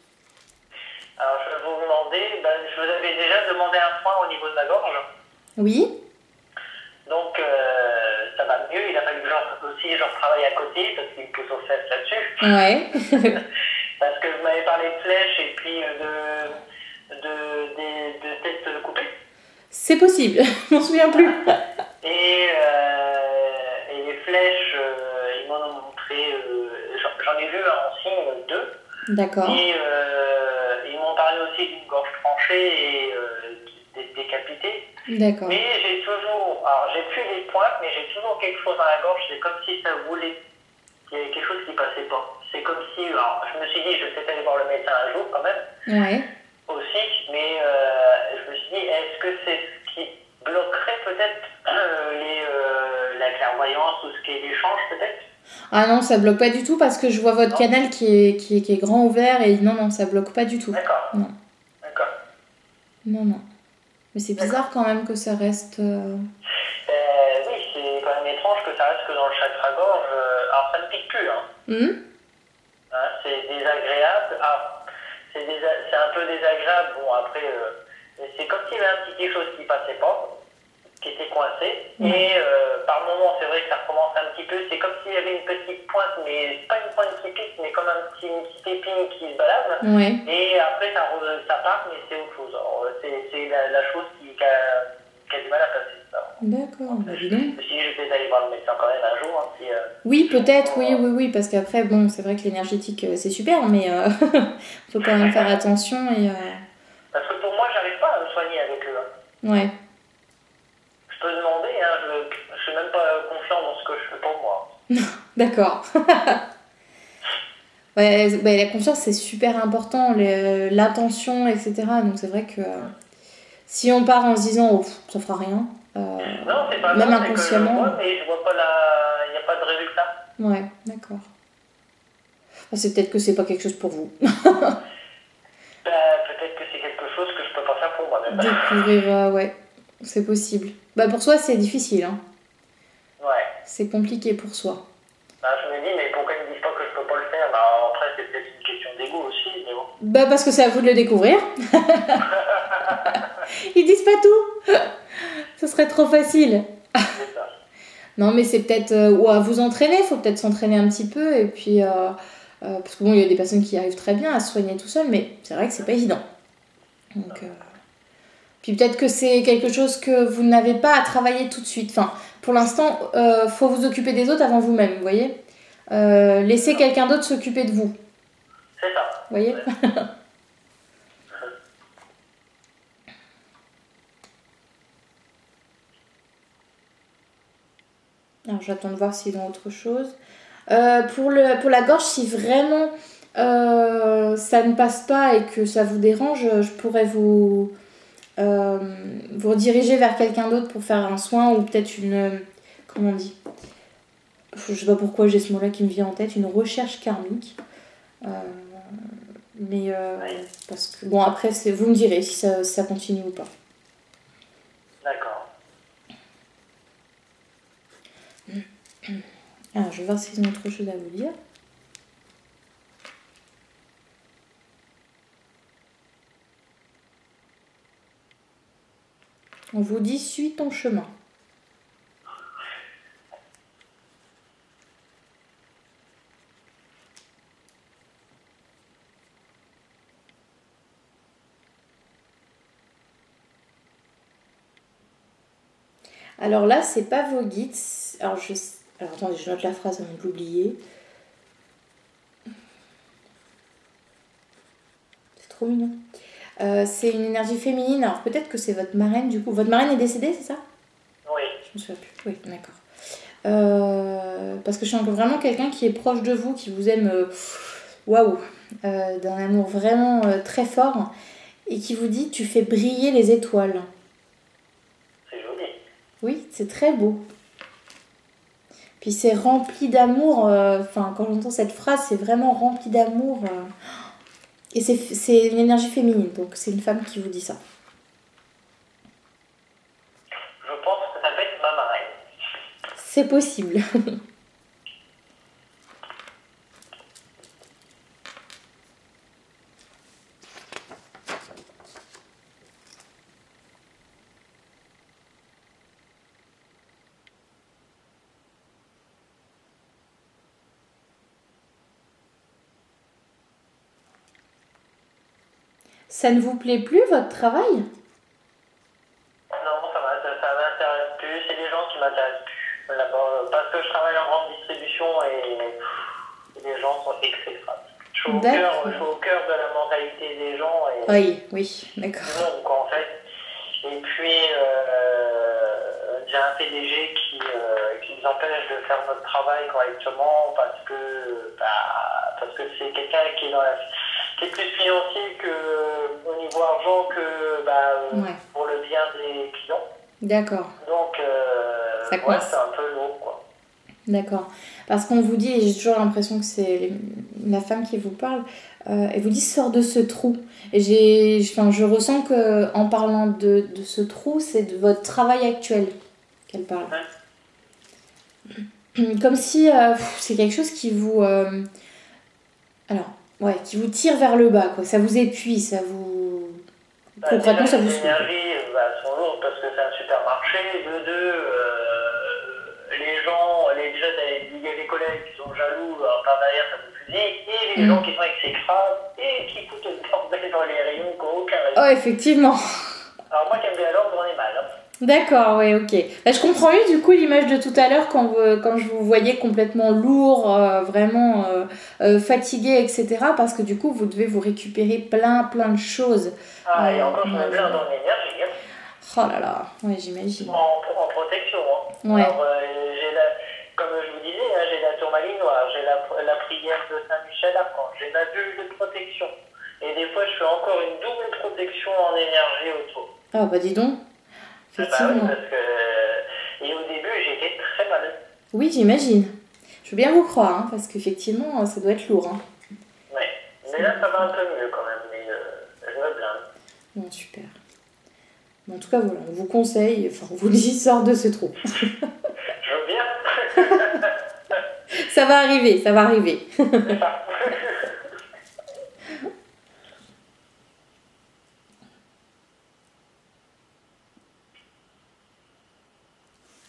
Alors je vais vous demander, je vous avais déjà demandé un point au niveau de la gorge. Oui. Donc ça va mieux, il a fallu que je retravaille à côté parce qu'il me pousse aux fesses là-dessus. Ouais. Parce que vous m'avez parlé de flèches et puis de têtes coupées. C'est possible, je m'en souviens plus. Et les flèches, ils m'en ont montré, j'en ai vu en signe 2. D'accord. Et ils m'ont parlé aussi d'une gorge tranchée et décapitée. D'accord. Mais j'ai plus les pointes, mais j'ai toujours quelque chose dans la gorge, c'est comme si ça voulait. Il y avait quelque chose qui passait pas. C'est comme si, alors je me suis dit, je vais peut-être aller voir le médecin un jour quand même. Ouais. Aussi, mais je me suis dit, est-ce que c'est ce qui bloquerait peut-être la clairvoyance ou ce qui est l'échange peut-être? Ah non, ça bloque pas du tout parce que je vois votre canal qui est grand ouvert et non, ça bloque pas du tout. D'accord. Non. D'accord. Non. Mais c'est bizarre quand même que ça reste... Oui, c'est quand même étrange que ça reste que dans le chakra-gorge. Alors ça ne pique plus, hein. Hein, c'est désagréable. Alors, c'est un peu désagréable. Bon, après, c'est comme s'il y avait un petit quelque chose qui passait pas, qui était coincé. Et par moments, c'est vrai que ça recommence un petit peu. C'est comme s'il y avait une petite pointe, mais pas une pointe qui pique, mais comme une petite épine qui se balade. Ouais. Et après, ça part, mais c'est autre chose. Alors, c'est la chose qui a du mal à passer. D'accord, bah dis donc. Si je vais peut-être aller voir le médecin quand même un jour. Hein, oui, peut-être, oui, parce qu'après, bon, c'est vrai que l'énergétique, c'est super, mais faut quand même faire attention et... Parce que pour moi, j'arrive pas à me soigner avec eux. Ouais. Je peux demander, hein, je suis même pas confiant dans ce que je fais pour moi. D'accord. Ouais, la confiance, c'est super important, l'attention, etc. Donc c'est vrai que si on part en se disant, oh, ça fera rien, non, c'est pas même grave, inconsciemment... c'est que je vois, mais je vois pas il n'y a pas de résultat. Ouais, d'accord. Enfin, c'est peut-être que c'est pas quelque chose pour vous. Peut-être que c'est quelque chose que je peux pas faire pour moi-même. Découvrir, ouais, c'est possible. Pour soi, c'est difficile, hein. Ouais. C'est compliqué pour soi. Je me dis, mais pourquoi ils me disent pas que je peux pas le faire? Après, c'est peut-être une question d'ego aussi, mais bon. Parce que c'est à vous de le découvrir. Ils disent pas tout. Ce serait trop facile. C'est ça. Non, mais c'est peut-être... ou à vous entraîner, il faut peut-être s'entraîner un petit peu. Et puis... parce que bon, il y a des personnes qui arrivent très bien à se soigner tout seul, mais c'est vrai que c'est pas évident. Donc... Puis peut-être que c'est quelque chose que vous n'avez pas à travailler tout de suite. Enfin, pour l'instant, faut vous occuper des autres avant vous-même, vous voyez. Laissez quelqu'un d'autre s'occuper de vous. C'est ça. Vous voyez. Alors j'attends de voir s'ils ont autre chose. Pour la gorge, si vraiment ça ne passe pas et que ça vous dérange, je pourrais vous rediriger vers quelqu'un d'autre pour faire un soin ou peut-être une... Comment on dit? Je sais pas pourquoi j'ai ce mot-là qui me vient en tête, une recherche karmique. Euh, parce que bon, après, vous me direz si ça continue ou pas. D'accord. Alors, je vais voir s'ils ont autre chose à vous dire. On vous dit, suis ton chemin. Alors là, c'est pas vos guides. Alors, attendez, je note la phrase avant de l'oublier. C'est trop mignon. C'est une énergie féminine. Alors peut-être que c'est votre marraine du coup. Votre marraine est décédée, c'est ça? Oui. Je me souviens plus. Oui, d'accord. Parce que je sens vraiment quelqu'un qui est proche de vous, qui vous aime, waouh, d'un amour vraiment très fort, et qui vous dit tu fais briller les étoiles. C'est joli. Oui, c'est très beau. Puis c'est rempli d'amour. Enfin, quand j'entends cette phrase, c'est vraiment rempli d'amour. Et c'est une énergie féminine, donc c'est une femme qui vous dit ça. Je pense que ça peut être ma marraine. C'est possible. Ça ne vous plaît plus, votre travail? Non, ça m'intéresse plus. C'est les gens qui m'intéressent plus. Là-bas, parce que je travaille en grande distribution et les gens sont exécrables. Je suis au cœur de la mentalité des gens et oui, d'accord. du monde, quoi, en fait. Et puis, j'ai un PDG qui nous empêche de faire notre travail correctement parce que c'est quelqu'un qui est qui est plus financier au niveau argent que pour le bien des clients. D'accord. Donc, c'est un peu lourd, quoi. D'accord. Parce qu'on vous dit, et j'ai toujours l'impression que c'est la femme qui vous parle, elle vous dit sors de ce trou. Et je ressens qu'en parlant de ce trou, c'est de votre travail actuel qu'elle parle. Comme si c'est quelque chose qui vous... qui vous tire vers le bas, quoi. Ça vous épuise, ça vous... Concrètement, ça vous saoule. Les énergies sont lourdes parce que c'est un supermarché. De deux, les gens, déjà, il y a des collègues qui sont jaloux, alors par derrière, ça vous fusille. Et les gens qui sont exécrables et qui foutent le bordel dans les rayons, qui n'ont aucun raison. Oh, effectivement. Alors moi qui aime bien l'ordre, on est mal. Hein. D'accord, ouais, ok. Je comprends mieux du coup l'image de tout à l'heure quand je vous voyais complètement lourd, vraiment fatigué, etc. Parce que du coup vous devez vous récupérer plein de choses. Et encore je me plains dans l'énergie. Hein. Oh là là, ouais, j'imagine. En protection. Hein. Ouais. Alors comme je vous disais, hein, j'ai la tourmaline noire, j'ai la prière de Saint-Michel-Archange, j'ai ma bulle de protection. Et des fois je fais encore une double protection en énergie autour. Ah bah dis donc. Effectivement. Oui, parce que... Et au début, j'étais très mal. Oui, j'imagine. Je veux bien vous croire, hein, parce qu'effectivement, ça doit être lourd. Hein. Ouais. Mais là, ça va un peu mieux quand même, mais je me blinde. Bon, super. En tout cas, voilà, on vous conseille, enfin, on vous dit, sors de ce trou. Je veux bien. Ça va arriver, ça va arriver. C'est ça.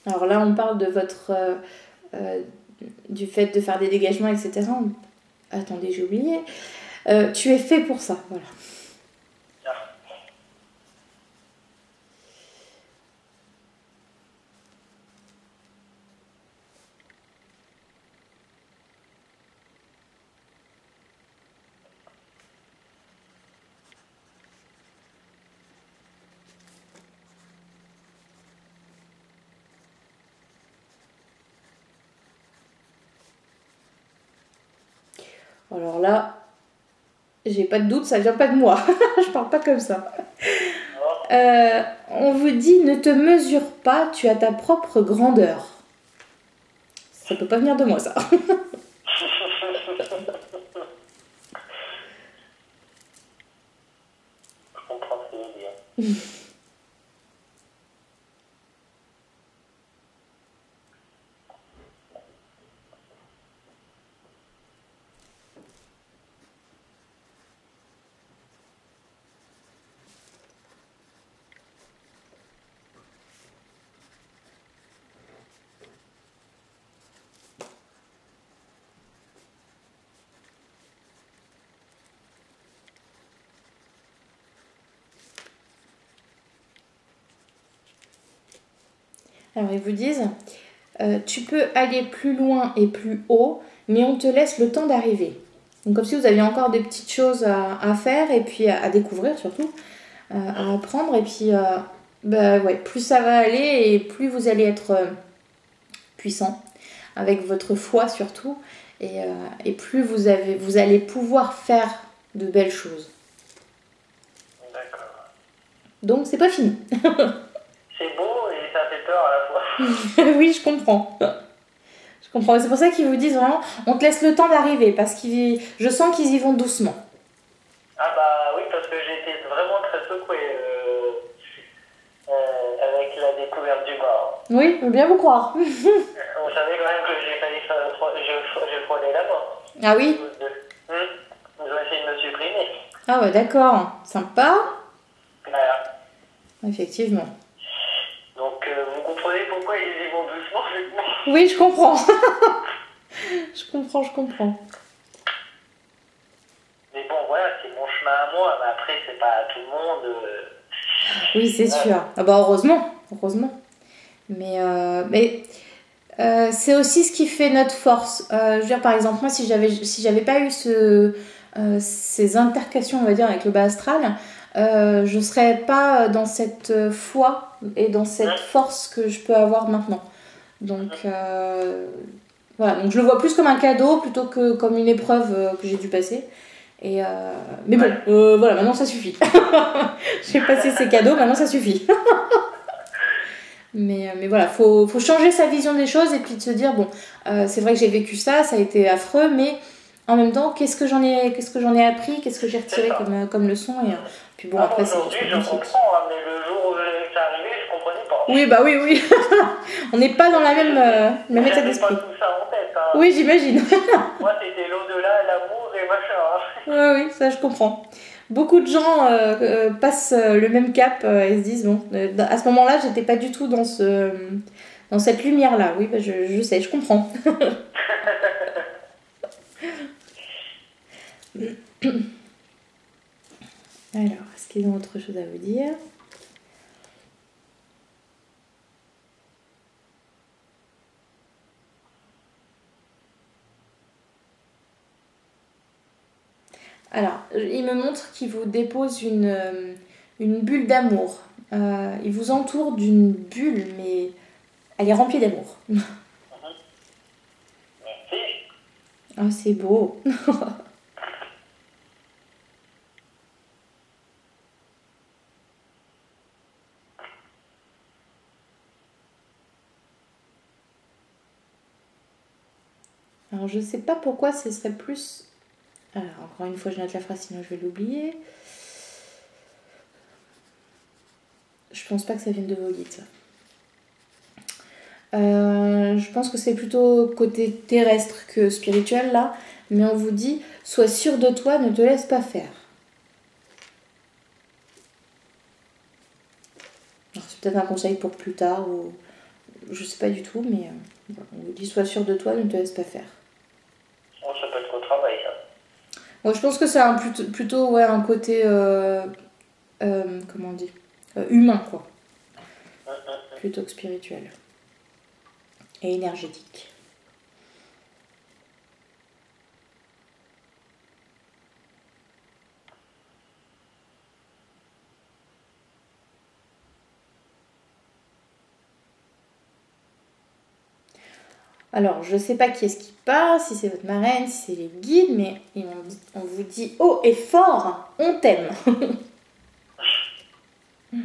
Alors là, on parle de votre... du fait de faire des dégagements, etc. Attendez, j'ai oublié. Tu es fait pour ça, voilà. Alors là, j'ai pas de doute, ça vient pas de moi. Je parle pas comme ça. On vous dit ne te mesure pas, tu as ta propre grandeur. Ça peut pas venir de moi, ça. Je comprends ce que tu veux dire. Alors ils vous disent, tu peux aller plus loin et plus haut, mais on te laisse le temps d'arriver. Donc comme si vous aviez encore des petites choses à faire et puis à découvrir surtout, à apprendre. Et puis ouais, plus ça va aller et plus vous allez être puissant, avec votre foi surtout, et plus vous allez pouvoir faire de belles choses. D'accord. Donc c'est pas fini. C'est beau et ça fait peur à la fois. Oui, je comprends. Je comprends. C'est pour ça qu'ils vous disent vraiment, on te laisse le temps d'arriver, parce que je sens qu'ils y vont doucement. Ah bah oui, parce que j'ai été vraiment très secoué avec la découverte du bar. Oui, je veux bien vous croire. On savait quand même que j'ai failli je frôlais la mort. Ah oui? Ils ont essayé de me supprimer. Ah ouais, d'accord. Sympa. Voilà. Effectivement. Donc vous comprenez pourquoi ils y vont doucement avec moi. Oui, je comprends. je comprends. Mais bon, voilà, c'est mon chemin à moi, mais après, c'est pas à tout le monde. Oui, c'est sûr. Ah bah heureusement. Mais c'est aussi ce qui fait notre force. Je veux dire, par exemple, moi, si j'avais pas eu ces interactions, on va dire, avec le bas astral, je serais pas dans cette foi et dans cette force que je peux avoir maintenant. Donc voilà, donc je le vois plus comme un cadeau plutôt que comme une épreuve que j'ai dû passer. Mais bon, voilà, maintenant ça suffit. J'ai passé ces cadeaux, maintenant ça suffit. Mais voilà, faut changer sa vision des choses et puis de se dire, bon, c'est vrai que j'ai vécu ça a été affreux, mais en même temps, qu'est-ce que j'en ai appris, qu'est-ce que j'ai retiré comme leçon, et puis bon, après c'est aujourd'hui, je comprends, hein, mais le jour où c'est arrivé, je comprenais pas. Oui, bah oui. On n'est pas dans la même état d'esprit. Pas tout ça en tête. Hein. Oui, j'imagine. Moi, c'était l'au-delà, l'amour et machin. Hein. Oui, ça je comprends. Beaucoup de gens passent le même cap et se disent, bon, à ce moment-là, j'étais pas du tout dans cette lumière-là. Oui, bah, je sais, je comprends. Alors, est-ce qu'ils ont autre chose à vous dire? Alors, il me montre qu'il vous dépose une bulle d'amour. Il vous entoure d'une bulle, mais elle est remplie d'amour. Merci. Ah, c'est beau. Alors, je sais pas pourquoi ce serait plus... Alors, encore une fois, je note la phrase, sinon je vais l'oublier. Je pense pas que ça vienne de vos guides, ça. Je pense que c'est plutôt côté terrestre que spirituel, là. Mais on vous dit, sois sûr de toi, ne te laisse pas faire. Alors, c'est peut-être un conseil pour plus tard, ou... Je sais pas du tout, mais on vous dit, sois sûr de toi, ne te laisse pas faire. Oh, ça peut être au travail, ça. Moi, je pense que c'est plutôt ouais, un côté, comment on dit, humain, quoi. Plutôt que spirituel. Et énergétique. Alors, je sais pas qui est-ce qui parle, si c'est votre marraine, si c'est les guides, mais on vous dit haut et fort, on t'aime. Moi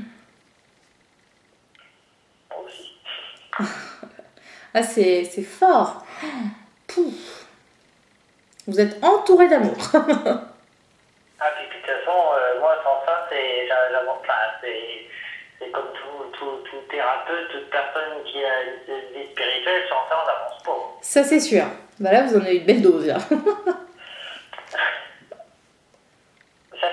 aussi. Ah, c'est fort. Pouf. Vous êtes entouré d'amour. Ah, puis de toute façon, moi, sans ça, j'avance pas. C'est comme tout thérapeute, toute personne qui a une vie spirituelle, sans ça, on n'avance pas. Ça, c'est sûr. Bah là, vous en avez une belle dose, là. Ça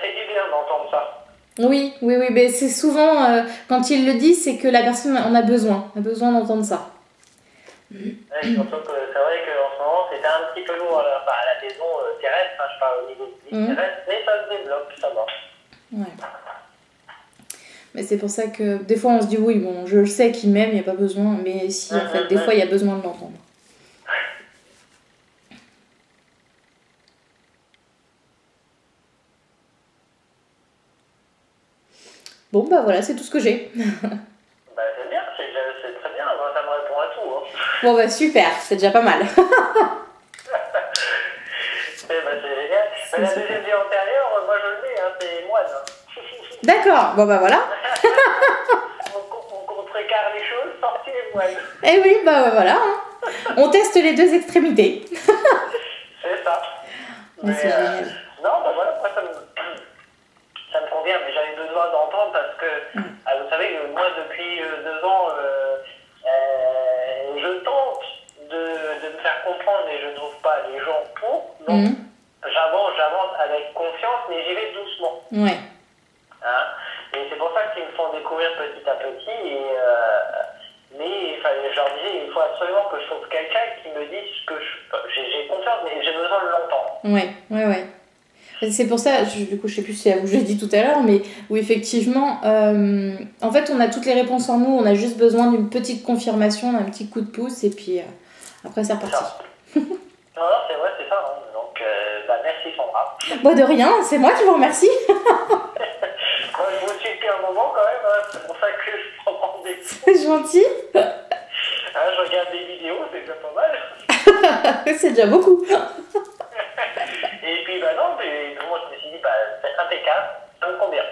fait du bien d'entendre ça. Oui, mais c'est souvent, quand ils le disent, c'est que la personne en a besoin d'entendre ça. Ouais, surtout que c'est vrai qu'en ce moment, c'était un petit peu lourd à la maison terrestre, je parle au niveau de vie terrestre, mais ça se développe, ça va. Ouais. Mais c'est pour ça que des fois on se dit oui, bon, je le sais qu'il m'aime, il n'y a pas besoin, mais si, en fait, des fois il y a besoin de l'entendre. Bon, bah voilà, c'est tout ce que j'ai. Bah, c'est bien, c'est très bien, moi, ça me répond à tout. Hein. Bon, bah super, c'est déjà pas mal. Eh ben, c'est génial. La deuxième vie antérieure, moi je le dis, hein, c'est moine. D'accord, bon bah voilà. on contrecarre les choses, sortez les moines. Eh oui, bah voilà. Hein. On teste les deux extrémités. C'est ça. Mais c'est génial. Non, bah voilà, moi ça me convient, mais j'avais besoin d'entendre parce que, vous savez, moi depuis 2 ans, je tente de me faire comprendre, mais je ne trouve pas les gens pour. Donc, j'avance avec confiance, mais j'y vais doucement. Ouais. Hein, et c'est pour ça qu'ils me font découvrir petit à petit. Mais je leur disais, il faut absolument que je trouve quelqu'un qui me dise ce que j'ai confiance, mais j'ai besoin de l'entendre. Ouais. C'est pour ça, du coup, je sais plus si c'est à vous que j'ai dit tout à l'heure, mais où effectivement, en fait, on a toutes les réponses en nous, on a juste besoin d'une petite confirmation, d'un petit coup de pouce, et puis après, c'est reparti. Non, c'est vrai, c'est ça. Hein. Donc, merci Sandra. Bon, de rien, c'est moi qui vous remercie. Moi, je vous suis depuis un moment quand même, hein. C'est pour ça que je prends rendez-vous. C'est gentil. Je regarde des vidéos, c'est déjà pas mal. C'est déjà beaucoup. Et puis, non, mais moi, je me suis dit, c'est impeccable, ça me convient.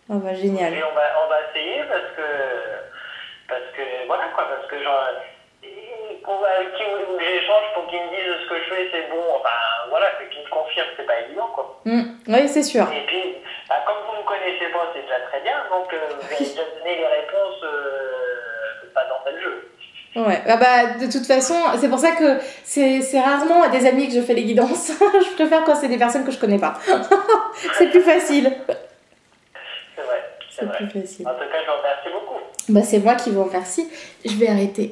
Oh, bah, génial. Et on va essayer parce que voilà quoi, parce que genre, avec qui voulez-vous que j'échange pour qu'ils me disent ce que je fais, c'est bon, enfin voilà, qu'ils me confirment, c'est pas évident quoi. Oui, c'est sûr. Et puis, comme vous me connaissez pas, c'est déjà très bien, donc vous avez déjà donné les réponses pas dans tel jeu. Ouais, de toute façon, c'est pour ça que c'est rarement à des amis que je fais les guidances. Je préfère quand c'est des personnes que je connais pas. C'est plus facile. C'est vrai, c'est vrai. Plus facile. En tout cas, je vous remercie beaucoup. C'est moi qui vous remercie. Je vais arrêter.